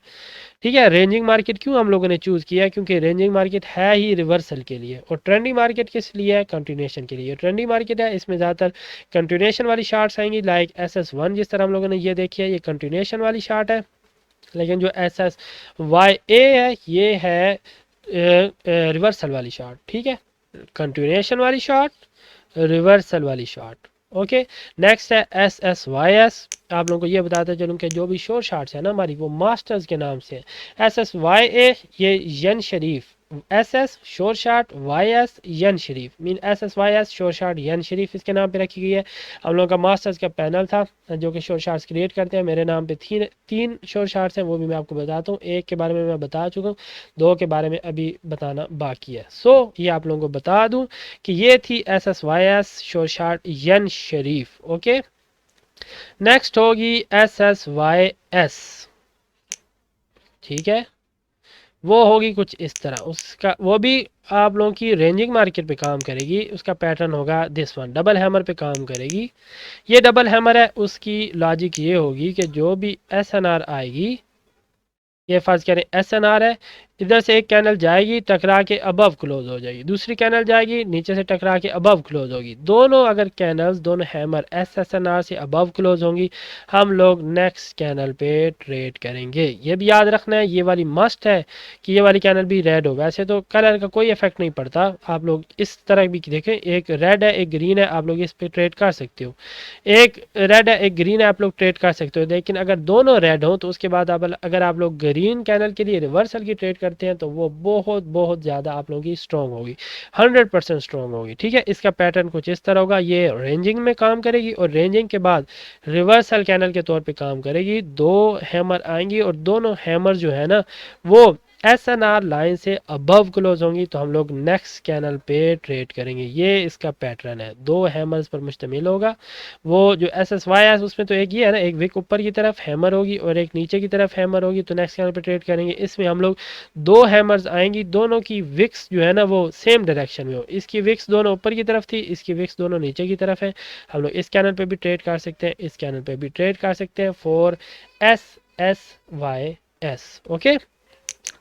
ठीक है, रेंजिंग मार्केट क्यों हम लोगों ने चूज़ किया है? क्योंकि रेंजिंग मार्केट है ही रिवर्सल के लिए, और ट्रेंडी मार्केट किस लिए है? कंटिन्यूएशन के लिए। ट्रेंडी मार्केट है, इसमें ज़्यादातर कंटिन्यूएशन वाली शार्ट्स आएंगी, लाइक SS1 जिस तरह हम लोगों ने ये देखी है, ये कंटिन्यूएशन वाली शार्ट है। लेकिन जो SSYA है ये है रिवर्सल वाली शार्ट। ठीक है, कंटिन्यूएशन वाली शार्ट, रिवर्सल वाली शार्ट। ओके, नेक्स्ट है SSYS। आप लोगों को ये बताते चलूँ कि जो भी शोर शार्ट्स है ना हमारी, वो मास्टर्स के नाम से है। SSYA ये यन शरीफ, SS शोर शार्ट, YS यन शरीफ, मीन SSYS शोर शार्ट यन शरीफ इसके नाम पे रखी गई है। हम लोगों का मास्टर्स का पैनल था जो कि शोर शार्ट्स क्रिएट करते हैं। मेरे नाम पे तीन शोर शार्ट्स हैं, वो भी मैं आपको बताता हूँ। एक के बारे में मैं बता चुका हूँ, दो के बारे में अभी बताना बाकी है। ये आप लोगों को बता दूँ कि ये थी SSYS शोर शार्ट यन शरीफ। ओके, नेक्स्ट होगी SSYS। ठीक है, वो होगी कुछ इस तरह, उसका वो भी आप लोगों की रेंजिंग मार्केट पे काम करेगी। उसका पैटर्न होगा दिस वन, डबल हैमर पे काम करेगी। ये डबल हैमर है, उसकी लॉजिक ये होगी कि जो भी SNR आएगी, ये फर्ज करें SNR है, इधर से एक कैनल जाएगी टकरा के अबव क्लोज हो जाएगी, दूसरी कैनल जाएगी नीचे से टकरा के अबव क्लोज होगी। दोनों अगर कैनल्स, दोनों हैमर SSNR से अबव क्लोज होंगी, हम लोग नेक्स्ट कैनल पे ट्रेड करेंगे। ये भी याद रखना है, ये वाली मस्ट है कि ये वाली कैनल भी रेड हो। वैसे तो कलर का कोई इफेक्ट नहीं पड़ता, आप लोग इस तरह भी देखें, एक रेड है एक ग्रीन है, आप लोग इस पे ट्रेड कर सकते हो। एक रेड है एक ग्रीन है, आप लोग ट्रेड कर सकते हो। लेकिन अगर दोनों रेड हो तो उसके बाद अगर आप लोग ग्रीन कैनल के लिए रिवर्सल की ट्रेड करते हैं तो वो बहुत बहुत ज़्यादा आप लोगों की स्ट्रॉन्ग होगी, 100% स्ट्रॉन्ग होगी। ठीक है, इसका पैटर्न कुछ इस तरह होगा, ये रेंजिंग में काम करेगी और रेंजिंग के बाद रिवर्सल कैनल के तौर पे काम करेगी। दो हैमर आएंगी और दोनों हैमर जो है ना वो SNR लाइन से अबव क्लोज होंगी, तो हम लोग नेक्स्ट कैनल पे ट्रेड करेंगे। ये इसका पैटर्न है, दो हैमर्स पर मुश्तमिल होगा। वो जो SSY है उसमें तो एक ये है ना, एक विक ऊपर की तरफ हैमर होगी और एक नीचे की तरफ हैमर होगी, तो नेक्स्ट कैनल पे ट्रेड करेंगे। इसमें हम लोग दो हैमर्स आएंगी, दोनों की विक्स जो है ना वो सेम डायरेक्शन में हो। इसकी विक्स दोनों ऊपर की तरफ थी, इसकी विक्स दोनों नीचे की तरफ है। हम लोग इस कैनल पे भी ट्रेड कर सकते हैं, इस कैनल पे भी ट्रेड कर सकते हैं फॉर SSYS। ओके,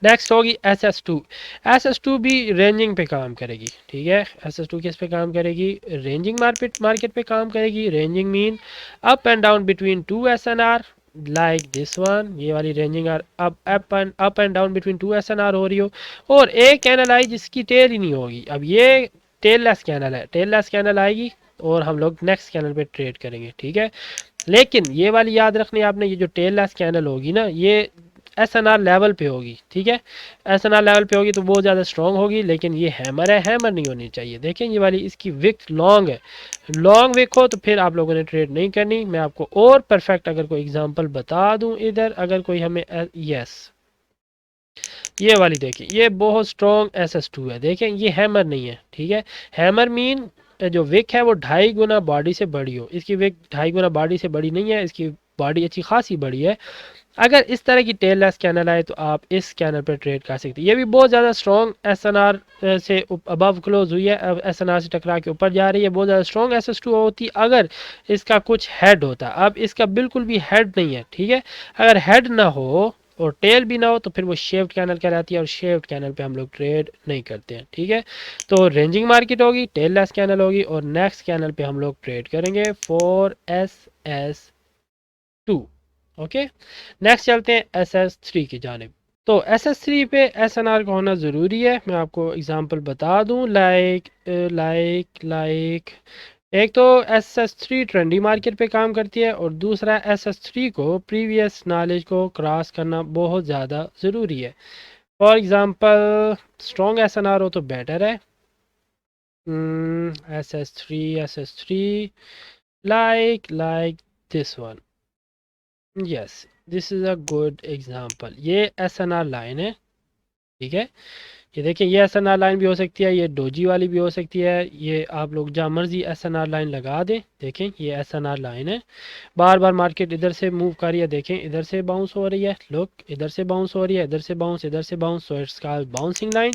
नेक्स्ट होगी SS2। SS2 भी रेंजिंग पे काम करेगी। ठीक है, SS2 किस पे काम करेगी? रेंजिंग मार्केट पे काम करेगी। Ranging mean up and down between 2 SNR like this one. ये वाली ranging are up and down between 2 SNR हो रही हो, और एक कैनल आई जिसकी टेल ही नहीं होगी। अब ये टेल लेस कैनल है, टेल लेस कैनल आएगी और हम लोग नेक्स्ट कैनल पे ट्रेड करेंगे। ठीक है, लेकिन ये वाली याद रखनी है आपने, ये जो टेल लेस कैनल होगी ना ये SNR लेवल पे होगी। ठीक है, SNR लेवल पे होगी तो बहुत ज़्यादा स्ट्रॉन्ग होगी, लेकिन ये हैमर है, हैमर नहीं होनी चाहिए। देखें ये वाली इसकी विक लॉन्ग है, लॉन्ग विक हो तो फिर आप लोगों ने ट्रेड नहीं करनी। मैं आपको और परफेक्ट अगर कोई एग्जांपल बता दूं, इधर अगर कोई हमें यस ये वाली देखें, ये बहुत स्ट्रॉन्ग SS2 है। देखें ये हैमर नहीं है। ठीक है, हैमर मीन जो विक है वो 2.5 गुना बॉडी से बड़ी हो। इसकी विक 2.5 गुना बॉडी से बड़ी नहीं है, इसकी बॉडी अच्छी खासी बड़ी है। अगर इस तरह की टेल लेस कैनल आए तो आप इस कैनल पर ट्रेड कर सकते हैं। ये भी बहुत ज़्यादा स्ट्रॉन्ग एसएनआर से अबव क्लोज हुई है, अब एसएनआर से टकरा के ऊपर जा रही है, बहुत ज़्यादा स्ट्रॉन्ग एसएस2 होती अगर इसका कुछ हेड होता। अब इसका बिल्कुल भी हेड नहीं है, ठीक है। अगर हेड ना हो और टेल भी ना हो तो फिर वो शेफ्ट कैनल कहलाती है, और शेफ्ट कैनल पे हम लोग ट्रेड नहीं करते हैं, ठीक है। तो रेंजिंग मार्केट होगी, टेल लेस कैनल होगी, और नेक्स्ट कैनल पे हम लोग ट्रेड करेंगे फॉर SS2। ओके, नेक्स्ट चलते हैं SS3 की जानिब। तो SS3 पे SNR का होना ज़रूरी है। मैं आपको एग्जांपल बता दूं, लाइक एक तो SS3 ट्रेंडी मार्केट पे काम करती है, और दूसरा SS3 को प्रीवियस नॉलेज को क्रॉस करना बहुत ज़्यादा ज़रूरी है। फॉर एग्जांपल स्ट्रॉन्ग SNR हो तो बेटर है। SS3 like this one, yes, this is a good example. ये SNR लाइन है, ठीक है। ये देखिए, ये SNR लाइन भी हो सकती है, ये डोजी वाली भी हो सकती है। ये आप लोग जहाँ मर्जी SNR लाइन लगा दें। देखें, ये SNR लाइन है, बार बार मार्केट इधर से मूव कर रही है। देखें, इधर से बाउंस हो रही है, लुक, इधर से बाउंस हो रही है, इधर से बाउंस, इधर से bounce, so it's called bouncing line.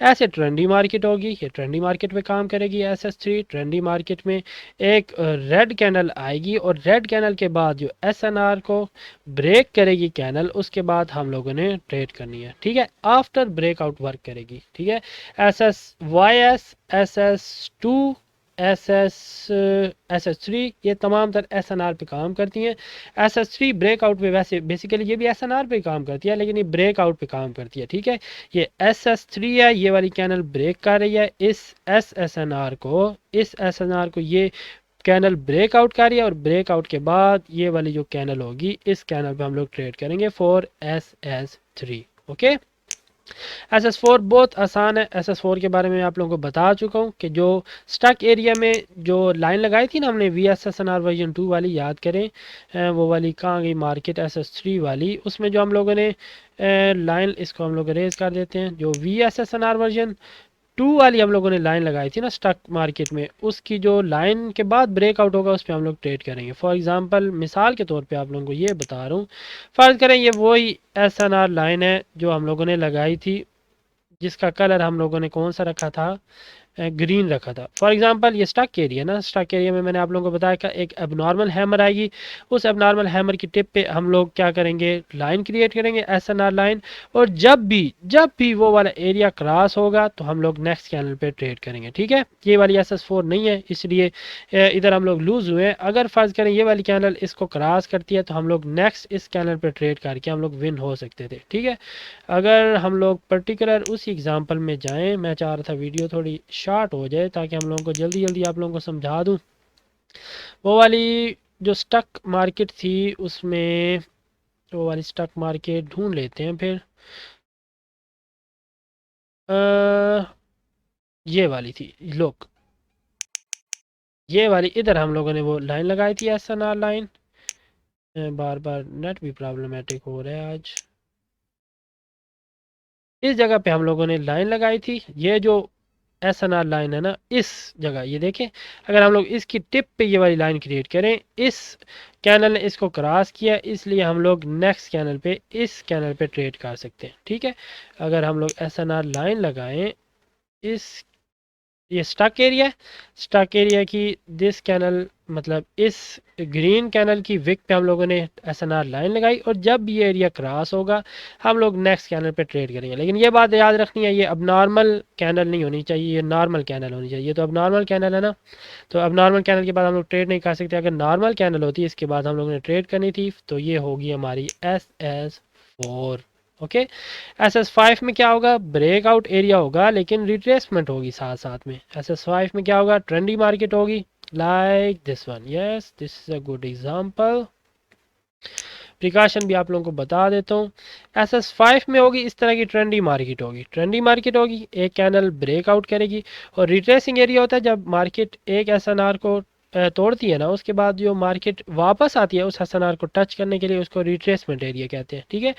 ऐसे ट्रेंडी मार्केट होगी, ये ट्रेंडी मार्केट में काम करेगी। SS3 ट्रेंडी मार्केट में एक रेड कैनल आएगी, और रेड कैनल के बाद जो SNR को ब्रेक करेगी कैनल, उसके बाद हम लोगों ने ट्रेड करनी है, ठीक है। आफ्टर ब्रेकआउट वर्क करेगी, ठीक है। SS SS2 SS3 ये तमाम तर SNR पे काम करती हैं। SS3 ब्रेकआउट पे, वैसे बेसिकली ये भी SNR पे काम करती है, लेकिन ये ब्रेकआउट पे काम करती है, ठीक है। ये SS3 है, ये वाली कैनल ब्रेक कर रही है इस SNR को, इस SNR को ये कैनल ब्रेकआउट कर रही है, और ब्रेकआउट के बाद ये वाली जो कैनल होगी, इस कैनल पे हम लोग ट्रेड करेंगे फॉर SS3। ओके, SS4 बहुत आसान है। SS4 के बारे में आप लोगों को बता चुका हूँ कि जो स्टक एरिया में जो लाइन लगाई थी ना हमने VSSNR वर्जन 2 वाली, याद करें वो वाली कहाँ गई मार्केट, SS3 वाली, उसमें जो हम लोगों ने लाइन, इसको हम लोग रेज कर देते हैं, जो VSSNR वर्जन 2 वाली हम लोगों ने लाइन लगाई थी ना स्टक मार्केट में, उसकी जो लाइन के बाद ब्रेकआउट होगा उस पर हम लोग ट्रेड करेंगे। फॉर एग्जांपल, मिसाल के तौर पे आप लोगों को ये बता रहा हूँ, फर्ज करें ये वही SNR लाइन है जो हम लोगों ने लगाई थी, जिसका कलर हम लोगों ने कौन सा रखा था, ग्रीन रखा था। फॉर एग्जांपल, ये स्टक एरिया ना, स्टक एरिया में मैंने आप लोगों को बताया कि एक एबनॉर्मल हैमर आएगी, उस एबनॉर्मल हैमर की टिप पे हम लोग क्या करेंगे, लाइन क्रिएट करेंगे, SNR लाइन, और जब भी वो वाला एरिया क्रॉस होगा तो हम लोग नेक्स्ट कैनल पे ट्रेड करेंगे, ठीक है। ये वाली SS4 नहीं है, इसलिए इधर हम लोग लूज हुए हैं। अगर फर्ज करें ये वाली कैनल इसको क्रॉस करती है तो हम लोग नेक्स्ट इस कैनल पे ट्रेड करके हम लोग विन हो सकते थे, ठीक है। अगर हम लोग पर्टिकुलर उसी एग्जांपल में जाएं, मैं चाह रहा था वीडियो थोड़ी शार्ट हो जाए ताकि हम लोगों को जल्दी जल्दी आप लोगों को समझा दूं। वो वाली जो स्टक मार्केट थी उसमें, वो वाली स्टक मार्केट ढूंढ लेते हैं फिर। ये वाली थी, लोग, ये वाली, इधर हम लोगों ने वो लाइन लगाई थी SNR लाइन। बार बार नेट भी प्रॉब्लमेटिक हो रहा है आज। इस जगह पे हम लोगों ने लाइन लगाई थी, ये जो SNR लाइन है ना, इस जगह ये देखें, अगर हम लोग इसकी टिप पे ये वाली लाइन क्रिएट करें, इस कैनल ने इसको क्रॉस किया, इसलिए हम लोग नेक्स्ट कैनल पे, इस कैनल पे ट्रेड कर सकते हैं, ठीक है। अगर हम लोग SNR लाइन लगाएं, इस, ये स्टक एरिया है, स्टक एरिया की दिस कैनल, मतलब इस ग्रीन कैनल की विक पे हम लोगों ने SNR लाइन लगाई, और जब ये एरिया क्रॉस होगा हम लोग नेक्स्ट कैनल पे ट्रेड करेंगे। लेकिन ये बात याद रखनी है, ये अब नॉर्मल कैनल नहीं होनी चाहिए, ये नॉर्मल कैनल होनी चाहिए। ये तो अब नॉर्मल कैनल है ना, तो अब नॉर्मल कैनल के बाद हम लोग ट्रेड नहीं कर सकते। अगर नॉर्मल कैनल होती इसके बाद हम लोगों ने ट्रेड करनी थी, तो ये होगी हमारी SS4। ओके, SS5 में क्या होगा, ब्रेकआउट एरिया होगा लेकिन रिट्रेसमेंट होगी साथ साथ में। SS5 में क्या होगा, ट्रेंडी मार्केट होगी, like this one, yes, this is a good example. Precaution भी आप लोगों को बता देता हूँ। SS5 में होगी इस तरह की ट्रेंडी मार्केट होगी, ट्रेंडी मार्केट होगी, एक कैनल ब्रेकआउट करेगी, और रिट्रेसिंग एरिया होता है जब मार्केट एक SNR को तोड़ती है ना, उसके बाद जो मार्केट वापस आती है उस SNR को टच करने के लिए, उसको रिट्रेसमेंट एरिया कहते हैं, ठीक है।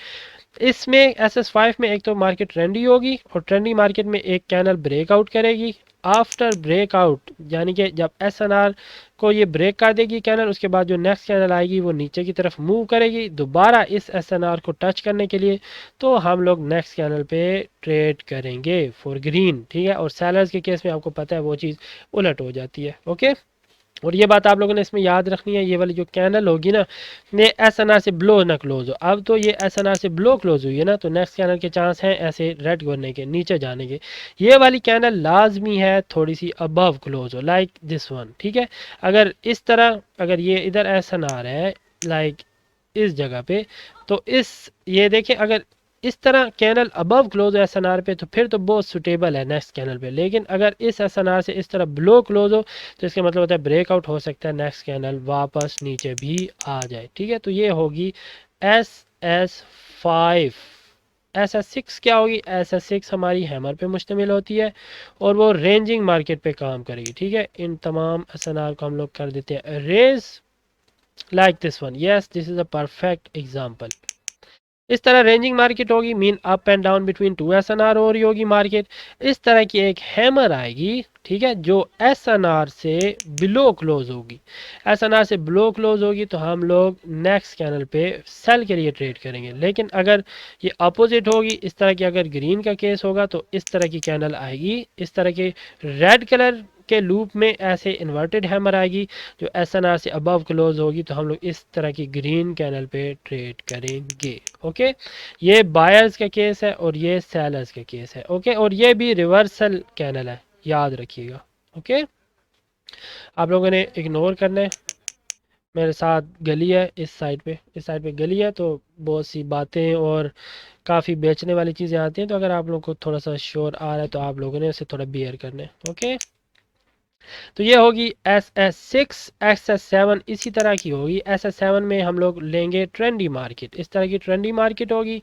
इसमें SS5 में एक तो मार्केट ट्रेंडी होगी, और ट्रेंडी मार्केट में एक कैनल ब्रेकआउट करेगी, आफ्टर ब्रेकआउट, यानी कि जब एसएनआर को ये ब्रेक कर देगी कैनल, उसके बाद जो नेक्स्ट कैनल आएगी वो नीचे की तरफ मूव करेगी दोबारा इस एसएनआर को टच करने के लिए, तो हम लोग नेक्स्ट कैनल पे ट्रेड करेंगे फॉर ग्रीन, ठीक है। और सेलर्स के केस में आपको पता है वो चीज़ उलट हो जाती है, ओके। और ये बात आप लोगों ने इसमें याद रखनी है, ये वाली जो कैनल होगी ना, ये एसएनआर से ब्लो ना क्लोज हो। अब तो ये एसएनआर से ब्लो क्लोज हुई है ना, तो नेक्स्ट कैनल के चांस हैं ऐसे रेड करने के, नीचे जाने के। ये वाली कैनल लाजमी है थोड़ी सी अबव क्लोज हो, लाइक दिस वन, ठीक है। अगर इस तरह, अगर ये इधर एसएनआर है लाइक इस जगह पे, तो ये देखें, अगर इस तरह कैनल अबव क्लोज है एसएनआर पे, तो फिर तो बहुत सुटेबल है नेक्स्ट कैनल पे। लेकिन अगर इस एसएनआर से इस तरह ब्लो क्लोज हो, तो इसका मतलब होता है ब्रेकआउट हो सकता है, नेक्स्ट कैनल वापस नीचे भी आ जाए, ठीक है। तो ये होगी SS5। SS6 क्या होगी? SS6 हमारी हैमर पे मुश्तमिल होती है और वो रेंजिंग मार्केट पे काम करेगी, ठीक है। इन तमाम एसएनआर को हम लोग कर देते हैं erase, like this one, yes this is a perfect example. इस तरह रेंजिंग मार्केट होगी, mean up and down between two SNR हो रही होगी मार्केट। इस तरह की एक हैमर आएगी, ठीक है, जो एसएनआर से बिलो क्लोज होगी। एसएनआर से बिलो क्लोज होगी तो हम लोग नेक्स्ट कैनल पे सेल के लिए ट्रेड करेंगे। लेकिन अगर ये अपोजिट होगी, इस तरह की अगर ग्रीन का केस होगा, तो इस तरह की कैनल आएगी, इस तरह के रेड कलर के लूप में ऐसे इन्वर्टेड हैमर आएगी जो एसएनआर से अबव क्लोज होगी, तो हम लोग इस तरह की ग्रीन कैनल पे ट्रेड करेंगे, ओके। ये बायर्स का केस है और ये सेलर्स का केस है, ओके। और ये भी रिवर्सल कैनल है, याद रखिएगा, ओके। आप लोगों ने इग्नोर करना है, मेरे साथ गली है इस साइड पे, इस साइड पे गली है, तो बहुत सी बातें और काफ़ी बेचने वाली चीज़ें आती हैं, तो अगर आप लोगों को थोड़ा सा शोर आ रहा है तो आप लोगों ने उसे थोड़ा बियर करना है, ओके। तो ये होगी SS6। SS7 इसी तरह की होगी। SS7 में हम लोग लेंगे ट्रेंडी मार्केट, इस तरह की ट्रेंडी मार्केट होगी।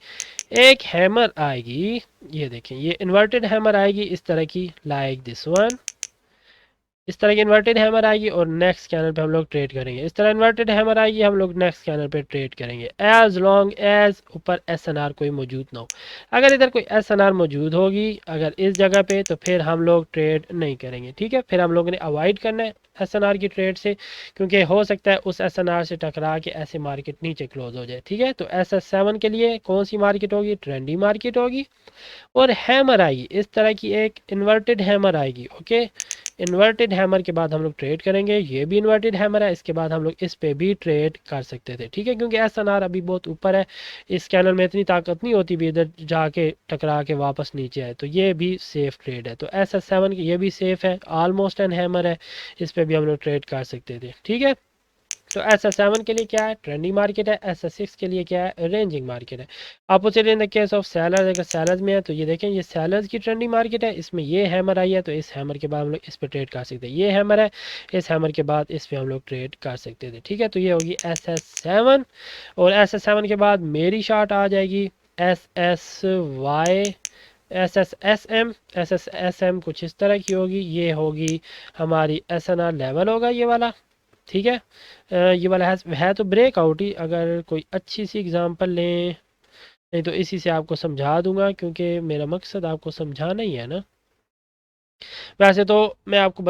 एक हैमर आएगी, ये देखें, ये इन्वर्टेड हैमर आएगी इस तरह की, लाइक दिस वन। इस तरह की इन्वर्टेड हैमर आएगी और नेक्स्ट कैनल पे हम लोग ट्रेड करेंगे। इस तरह इन्वर्टेड हैमर आएगी, हम लोग नेक्स्ट कैनल पे ट्रेड करेंगे एज लॉन्ग एज ऊपर एसएनआर कोई मौजूद ना हो। अगर इधर कोई एसएनआर मौजूद होगी अगर इस जगह पे, तो फिर हम लोग ट्रेड नहीं करेंगे, ठीक है। फिर हम लोगों ने अवॉइड करना है एसएनआर की ट्रेड से, क्योंकि हो सकता है उस एसएनआर से टकरा के ऐसे मार्केट नीचे क्लोज हो जाए, ठीक है। तो SS7 के लिए कौन सी मार्केट होगी? ट्रेंडी मार्केट होगी। और हैमर आएगी इस तरह की, एक इन्वर्टेड हैमर आएगी, ओके। इन्वर्टेड हैमर के बाद हम लोग ट्रेड करेंगे, ये भी इन्वर्टेड हैमर है, इसके बाद हम लोग इस पे भी ट्रेड कर सकते थे, ठीक है। क्योंकि एसएनआर अभी बहुत ऊपर है, इस कैनल में इतनी ताकत नहीं होती भी इधर जाके टकरा के वापस नीचे आए, तो ये भी सेफ ट्रेड है। तो SS7 की ये भी सेफ है, ऑलमोस्ट एन हैमर है, इस पे भी हम लोग ट्रेड कर सकते थे, ठीक है। तो SS7 के लिए क्या है? ट्रेंडिंग मार्केट है। SS6 के लिए क्या है? रेंजिंग मार्केट है। Opposite in the case of sellers, अगर सेलर्स में है तो ये देखें, ये सेलर्स की ट्रेंडिंग मार्केट है, इसमें ये हैमर आई है, तो इस हैमर के बाद हम लोग इस पे ट्रेड कर सकते हैं। ये हैमर है, इस हैमर के बाद इस पे हम लोग ट्रेड कर सकते थे, ठीक है। तो ये होगी SS7। और SS7 के बाद मेरी शार्ट आ जाएगी SSY, SSSM कुछ इस तरह की होगी। ये होगी हमारी SNR लेवल होगा ये वाला, ठीक है। ये वाला है तो ब्रेकआउट ही। अगर कोई अच्छी सी एग्जांपल लें, नहीं तो इसी से आपको समझा दूंगा, क्योंकि मेरा मकसद आपको समझाना ही है ना। वैसे तो मैं आपको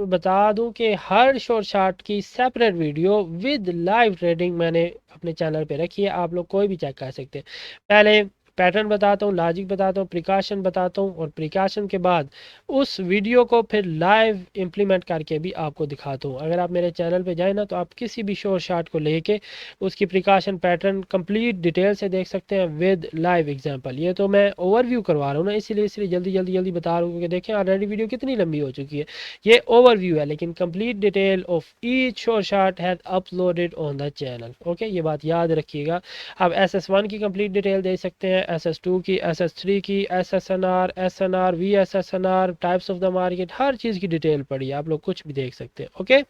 बता दूं कि हर शॉर्ट शार्ट की separate video with live trading मैंने अपने चैनल पे रखी है, आप लोग कोई भी चेक कर सकते हैं। पहले पैटर्न बताता हूँ, लॉजिक बताता हूँ, प्रिकॉशन बताता हूँ, और प्रिकॉशन के बाद उस वीडियो को फिर लाइव इम्प्लीमेंट करके भी आपको दिखाता हूँ। अगर आप मेरे चैनल पे जाए ना, तो आप किसी भी शॉर्ट शार्ट को लेके उसकी प्रिकॉशन पैटर्न कंप्लीट डिटेल से देख सकते हैं विद लाइव एग्जांपल। ये तो मैं ओवरव्यू करवा रहा हूँ ना, इसीलिए जल्दी बता रहा हूँ, क्योंकि देखें ऑलरेडी वीडियो कितनी लंबी हो चुकी है। ये ओवरव्यू है, लेकिन complete detail of each short short has uploaded on the channel, okay. ये बात याद रखिएगा। आप SS1 की कंप्लीट डिटेल दे सकते हैं, SS2 की, SS3 की, SSNR, SNR, VSSNR, types of the market, हर चीज़ की डिटेल पड़ी, आप लोग कुछ भी देख सकते हैं, ओके।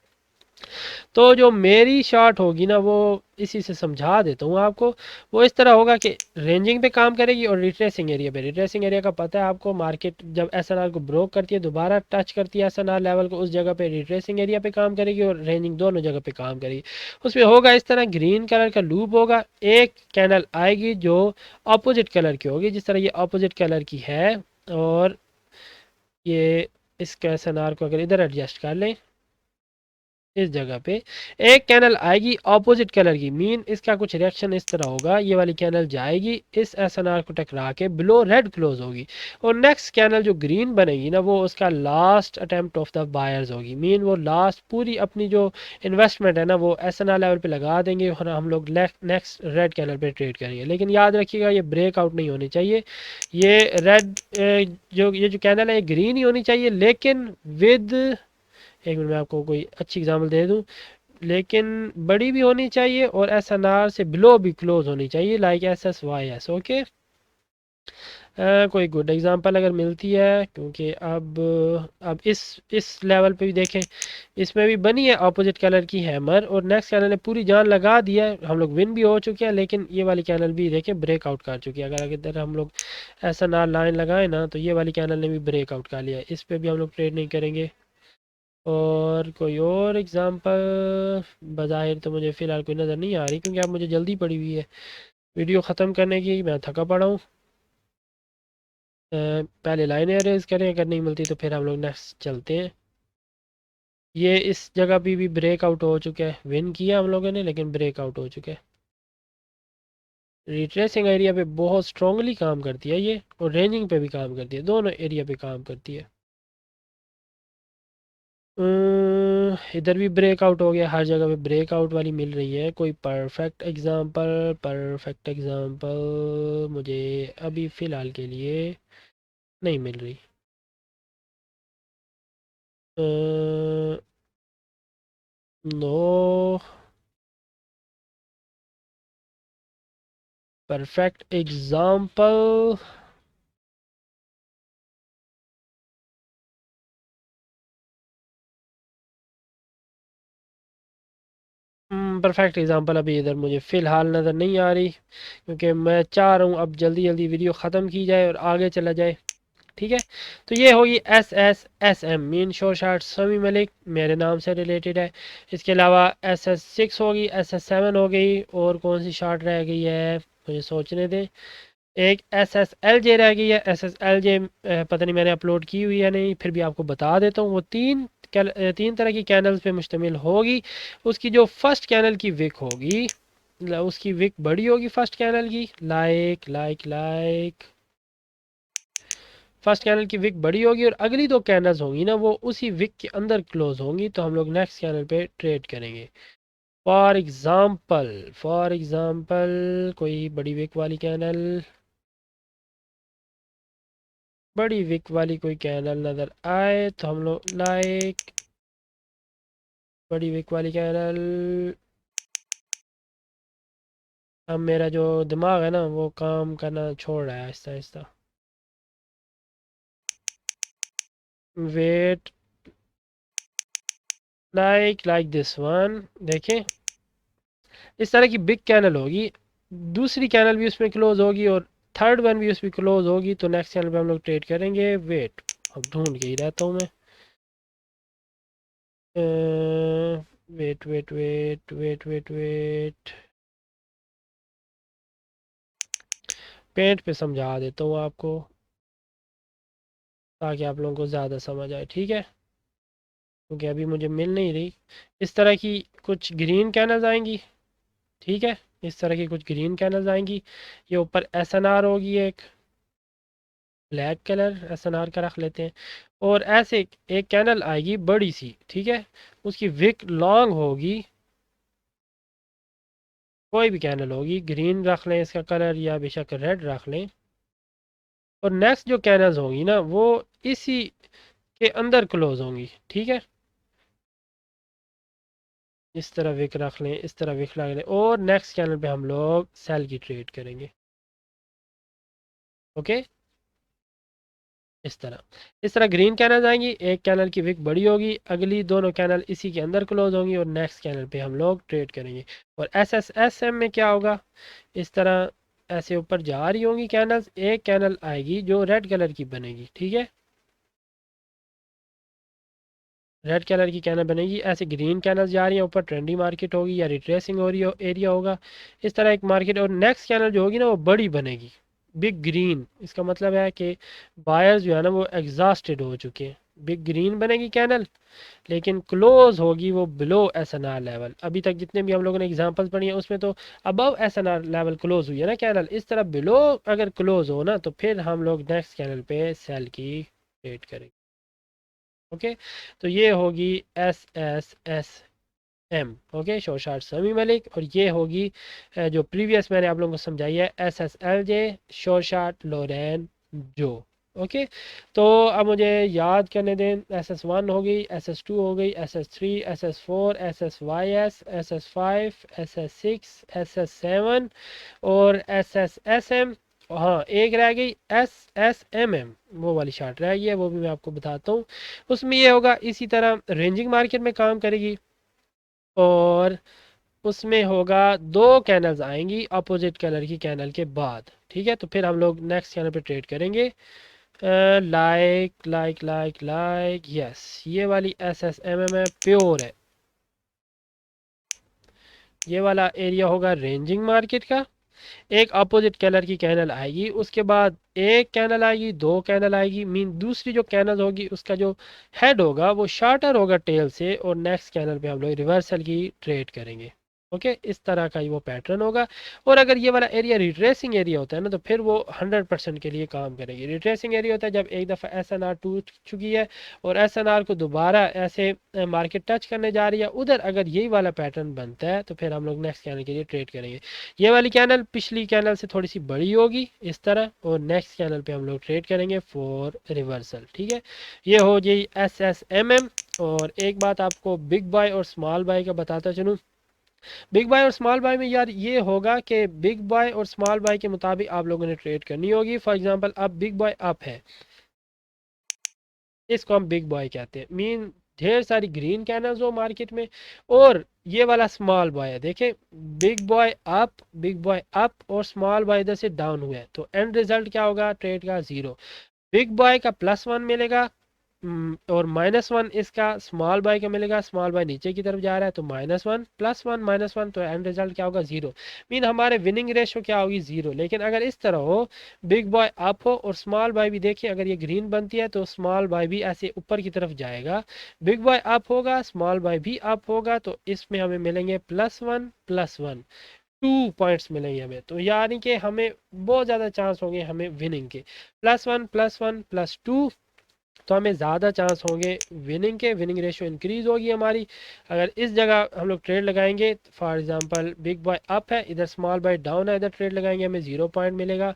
तो जो मेरी शॉर्ट होगी ना, वो इसी से समझा देता हूँ आपको। वो इस तरह होगा कि रेंजिंग पे काम करेगी और रिट्रेसिंग एरिया पे। रिट्रेसिंग एरिया का पता है आपको, मार्केट जब एसएनआर को ब्रोक करती है, दोबारा टच करती है एसएनआर लेवल को, उस जगह पे रिट्रेसिंग एरिया पे काम करेगी और रेंजिंग दोनों जगह पे काम करेगी। उसमें होगा इस तरह, ग्रीन कलर का लूप होगा, एक कैनल आएगी जो अपोजिट कलर की होगी, जिस तरह ये अपोजिट कलर की है, और ये इसके SNR को अगर इधर एडजस्ट कर लें इस जगह पे, एक कैनल आएगी ऑपोजिट कलर की, मीन इसका कुछ रिएक्शन इस तरह होगा, ये वाली कैनल जाएगी इस SNR को टकरा के बिलो रेड क्लोज होगी, और नेक्स्ट कैनल जो ग्रीन बनेगी ना वो उसका last attempt of the buyers होगी, मीन वो लास्ट पूरी अपनी जो इन्वेस्टमेंट है ना वो SNR लेवल पे लगा देंगे और हम लोग नेक्स्ट रेड कैनल पे ट्रेड करेंगे। लेकिन याद रखिएगा ये ब्रेकआउट नहीं होनी चाहिए, ये रेड जो कैनल है ये ग्रीन ही होनी चाहिए, लेकिन विद, एक मिनट में आपको कोई अच्छी एग्जांपल दे दूं, लेकिन बड़ी भी होनी चाहिए और SNR से बिलो भी क्लोज होनी चाहिए, लाइक SSYS। ओके, कोई गुड एग्जांपल अगर मिलती है, क्योंकि अब इस लेवल पे भी देखें, इसमें भी बनी है अपोजिट कलर की हैमर और नेक्स्ट कैनल ने पूरी जान लगा दी है, हम लोग विन भी हो चुके हैं, लेकिन ये वाली कैनल भी देखें ब्रेकआउट कर चुकी है। अगर इधर हम लोग SNR लाइन लगाए ना तो ये वाली कैनल ने भी ब्रेकआउट कर लिया है, इस पर भी हम लोग ट्रेड नहीं करेंगे। और कोई और एग्जांपल बज़ाहिर तो मुझे फ़िलहाल कोई नज़र नहीं आ रही, क्योंकि अब मुझे जल्दी पड़ी हुई है वीडियो ख़त्म करने की, मैं थका पड़ा हूँ। पहले लाइन अरेज करें, अगर नहीं मिलती तो फिर हम लोग नेक्स्ट चलते हैं। ये इस जगह पे भी ब्रेकआउट हो चुका है, विन किया हम लोगों ने लेकिन ब्रेकआउट हो चुका है। रिट्रेसिंग एरिया पे बहुत स्ट्रांगली काम करती है ये, और रेंजिंग पे भी काम करती है, दोनों एरिया पे काम करती है। इधर भी ब्रेकआउट हो गया, हर जगह पे ब्रेकआउट वाली मिल रही है। कोई परफेक्ट एग्जांपल मुझे अभी फ़िलहाल के लिए नहीं मिल रही। No perfect example, perfect example अभी इधर मुझे फ़िलहाल नज़र नहीं आ रही, क्योंकि मैं चाह रहा हूँ अब जल्दी जल्दी वीडियो ख़त्म की जाए और आगे चला जाए। ठीक है, तो ये होगी SSSM, मीन शोर शार्ट समी मलिक, मेरे नाम से रिलेटेड है। इसके अलावा SS6 होगी, SS7 हो गई, और कौन सी शार्ट रह गई है मुझे सोचने दें, एक SSLJ रह गई है। SSLJ पता नहीं मैंने अपलोड की हुई है नहीं, फिर भी आपको बता देता हूँ, वो तीन तरह की कैनल्स पे मुश्तमिल होगी। उसकी जो फर्स्ट कैनल की विक होगी, उसकी विक बड़ी होगी फर्स्ट कैनल की, लाइक फर्स्ट कैनल की विक बड़ी होगी, और अगली दो कैनल्स होंगी ना वो उसी विक के अंदर क्लोज होंगी, तो हम लोग नेक्स्ट कैनल पे ट्रेड करेंगे। फॉर एग्जांपल कोई बड़ी विक वाली कैनल, बड़ी विक वाली कोई कैनल नज़र आए तो हम लोग बड़ी विक वाली कैनल, अब मेरा जो दिमाग है ना वो काम करना छोड़ रहा है Aahista Aahista. Wait, like this one, देखें इस तरह की बिग कैनल होगी, दूसरी कैनल भी उसमें क्लोज होगी और थर्ड वन भी उसमें क्लोज होगी, तो नेक्स्ट कैनल पे हम लोग ट्रेड करेंगे। वेट, अब ढूंढ के ही रहता हूँ मैं। वेट, पेंट पे समझा देता हूँ आपको ताकि आप लोगों को ज़्यादा समझ आए, ठीक है, क्योंकि अभी मुझे मिल नहीं रही। इस तरह की कुछ ग्रीन कैनल्स आएंगी, ठीक है, इस तरह की कुछ ग्रीन कैनल्स आएंगी, ये ऊपर SNR होगी, एक ब्लैक कलर SNR का रख लेते हैं, और ऐसे एक कैनल आएगी बड़ी सी, ठीक है, उसकी विक लॉन्ग होगी, कोई भी कैनल होगी, ग्रीन रख लें इसका कलर या बेशक रेड रख लें, और नेक्स्ट जो कैनल्स होंगी ना वो इसी के अंदर क्लोज होंगी, ठीक है, इस तरह विक रख लें, इस तरह विक रख लें, और नेक्स्ट कैनल पे हम लोग सेल की ट्रेड करेंगे। ओके, इस तरह ग्रीन कैनल आएंगी, एक कैनल की विक बड़ी होगी, अगली दोनों कैनल इसी के अंदर क्लोज होंगी, और नेक्स्ट कैनल पे हम लोग ट्रेड करेंगे। और SSSM में क्या होगा, इस तरह ऐसे ऊपर जा रही होंगी कैनल्स, एक कैनल आएगी जो रेड कलर की बनेगी, ठीक है, रेड कलर की कैनल बनेगी, ऐसे ग्रीन कैनल जा रही है ऊपर, ट्रेंडी मार्केट होगी या रिट्रेसिंग हो रही एरिया होगा, इस तरह एक मार्केट, और नेक्स्ट कैनल जो होगी ना वो बड़ी बनेगी, बिग ग्रीन, इसका मतलब है कि बायर्स जो है ना वो एग्जॉस्टेड हो चुके हैं, बिग ग्रीन बनेगी कैनल, लेकिन क्लोज होगी वो बिलो एसएनआर लेवल। अभी तक जितने भी हम लोगों ने एग्जांपल्स पढ़ी हैं उसमें तो अबव एसएनआर लेवल क्लोज हुई है ना कैनल, इस तरह बिलो अगर क्लोज हो ना तो फिर हम लोग नेक्स्ट कैनल पे सेल की ट्रेड करेंगे। ओके, तो ये होगी S S S M, okay, short short Sami Malik, और ये होगी जो प्रीवियस मैंने आप लोगों को समझाई है, S S L J, short short लोरेन जो। ओके, तो अब मुझे याद करने दें, एस एस वन हो गई, एस एस टू हो गई, S S three, S S four, S S Y S S five, S S six, S S seven और एस एस एस एम। हाँ, एक रह गई एस एस एम एम, वो वाली शार्ट रह गई है, वो भी मैं आपको बताता हूँ। उसमें ये होगा, इसी तरह रेंजिंग मार्केट में काम करेगी, और उसमें होगा दो कैनल्स आएंगी अपोजिट कलर की कैनल के बाद। ठीक है, तो फिर हम लोग नेक्स्ट कैनल पे ट्रेड करेंगे। Like like like like yes, ये वाली एस एस एम एम है, प्योर है। ये वाला एरिया होगा रेंजिंग मार्केट का। एक अपोजिट कलर की कैनल आएगी, उसके बाद एक कैनल आएगी, दो कैनल आएगी, मीन दूसरी जो कैनल होगी उसका जो हेड होगा वो शार्टर होगा टेल से, और नेक्स्ट कैनल पे हम लोग रिवर्सल की ट्रेड करेंगे। ओके, इस तरह का ही वो पैटर्न होगा। और अगर ये वाला एरिया रिट्रेसिंग एरिया होता है ना, तो फिर वो 100% के लिए काम करेगी। रिट्रेसिंग एरिया होता है जब एक दफ़ा एस एन आर टूट चुकी है और एस एन आर को दोबारा ऐसे मार्केट टच करने जा रही है, उधर अगर यही वाला पैटर्न बनता है तो फिर हम लोग नेक्स्ट कैनल के लिए ट्रेड करेंगे। ये वाली कैनल पिछली कैनल से थोड़ी सी बड़ी होगी इस तरह, और नेक्स्ट कैनल पे हम लोग ट्रेड करेंगे फॉर रिवर्सल। ठीक है, ये हो जाए एस एस एम एम। और एक बात आपको बिग बाय और स्मॉल बाय का बताता चलूँ, बिग बाय और स्मॉल बाय में यार ये होगा कि बिग बाय और स्मॉल बाय के मुताबिक आप लोगों ने ट्रेड करनी होगी। फॉर एग्जांपल अब बिग बाय अप है, इसको हम बिग बाय कहते हैं, मीन ढेर सारी ग्रीन कैनल्स हो मार्केट में। और ये वाला स्मॉल बॉय है, देखें, big boy up, big boy up और स्मॉल बॉय इधर से डाउन हुआ है, तो एंड रिजल्ट क्या होगा ट्रेड का? जीरो। बिग बॉय का +1 मिलेगा, और -1 इसका स्मॉल बाय का मिलेगा। स्मॉल बाय नीचे की तरफ जा रहा है तो -1 +1 -1, तो एंड रिजल्ट क्या होगा? जीरो। मीन हमारे विनिंग रेशो क्या होगी? जीरो। लेकिन अगर इस तरह हो, बिग बॉय अप हो और स्मॉल बाय भी देखिए, अगर ये ग्रीन बनती है तो स्मॉल बाय भी ऐसे ऊपर की तरफ जाएगा। बिग बॉय अप होगा, स्मॉल बाय भी अप होगा, तो इसमें हमें मिलेंगे +1 +1, 2 पॉइंट्स मिलेंगे हमें। तो यानी कि हमें बहुत ज़्यादा चांस होंगे हमें विनिंग के, +1 +1 +2, तो हमें ज़्यादा चांस होंगे विनिंग के, विनिंग रेशो इंक्रीज होगी हमारी। अगर इस जगह हम लोग ट्रेड लगाएंगे, for example big bye up है, इधर स्मॉल बाय डाउन है, इधर ट्रेड लगाएंगे हमें 0 पॉइंट मिलेगा।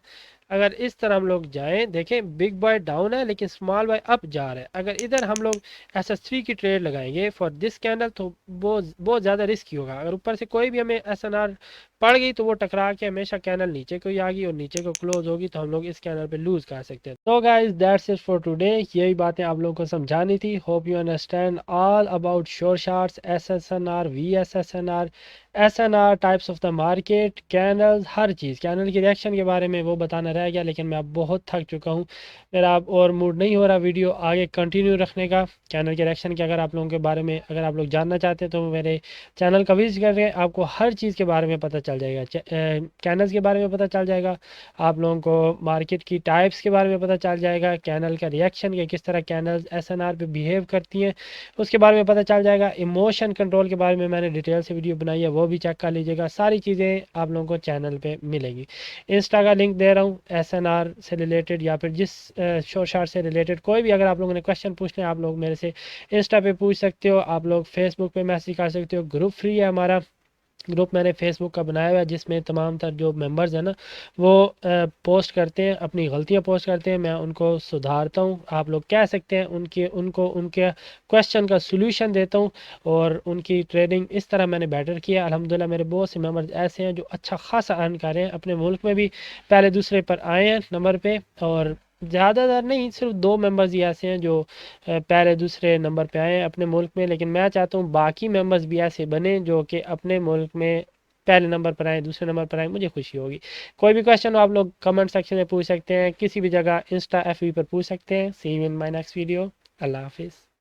अगर इस तरह हम लोग जाएं, देखें बिग बाय डाउन है लेकिन स्मॉल बाय अप जा रहा है, अगर इधर हम लोग SS3 की ट्रेड लगाएंगे फॉर दिस कैंडल, तो बहुत बहुत ज़्यादा रिस्की होगा। अगर ऊपर से कोई भी हमें SNR पड़ गई तो वो टकरा के हमेशा कैनल नीचे को ही आ गई और नीचे को क्लोज होगी, तो हम लोग इस कैनल पे लूज कर सकते हैं। तो guys that's it for today, यही बातें आप लोगों को समझानी थी। Hope you understand all about sure shorts, SSNR, VSSNR, SNR, types of the market, candles, हर चीज़, कैनल की रिएक्शन के बारे में वो बताना रह गया, लेकिन मैं अब बहुत थक चुका हूँ, मेरा अब और मूड नहीं हो रहा वीडियो आगे कंटिन्यू रखने का। कैनल के रिएक्शन के अगर आप लोगों के बारे में अगर आप लोग जानना चाहते हैं तो मेरे चैनल का विजिट करें, आपको हर चीज़ के बारे में पता चल जाएगा। कैनल्स के बारे में पता चल जाएगा, आप लोगों को मार्केट की टाइप्स के बारे में पता चल जाएगा, कैनल का रिएक्शन के किस तरह कैनल्स SNR पे बिहेव करती हैं उसके बारे में पता चल जाएगा। इमोशन कंट्रोल के बारे में मैंने डिटेल से वीडियो बनाई है, वो भी चेक कर लीजिएगा। सारी चीज़ें आप लोगों को चैनल पे मिलेंगी। इंस्टा का लिंक दे रहा हूँ, SNR से रिलेटेड या फिर जिस शो शार्ट से रिलेटेड कोई भी अगर आप लोगों ने क्वेश्चन पूछने, आप लोग मेरे से इंस्टा पे पूछ सकते हो, आप लोग फेसबुक पे मैसेज कर सकते हो। ग्रुप फ्री है हमारा, ग्रुप मैंने फेसबुक का बनाया हुआ है जिसमें तमाम तर जो मेंबर्स हैं ना वो पोस्ट करते हैं, अपनी गलतियां पोस्ट करते हैं, मैं उनको सुधारता हूं, आप लोग कह सकते हैं, उनके क्वेश्चन का सोल्यूशन देता हूं, और उनकी ट्रेडिंग इस तरह मैंने बेटर किया। अल्हम्दुलिल्लाह मेरे बहुत से मेंबर्स ऐसे हैं जो अच्छा खासा अर्न कर रहे हैं, अपने मुल्क में भी पहले दूसरे पर आए हैं नंबर पे, और ज़्यादातर नहीं, सिर्फ 2 मेंबर्स ही ऐसे हैं जो पहले दूसरे नंबर पे आए हैं अपने मुल्क में। लेकिन मैं चाहता हूँ बाकी मेंबर्स भी ऐसे बने जो कि अपने मुल्क में पहले नंबर पर आए, दूसरे नंबर पर आए, मुझे खुशी होगी। कोई भी क्वेश्चन हो आप लोग कमेंट सेक्शन में पूछ सकते हैं, किसी भी जगह इंस्टा FB पर पूछ सकते हैं। See you in my next video. अल्लाह हाफिज़।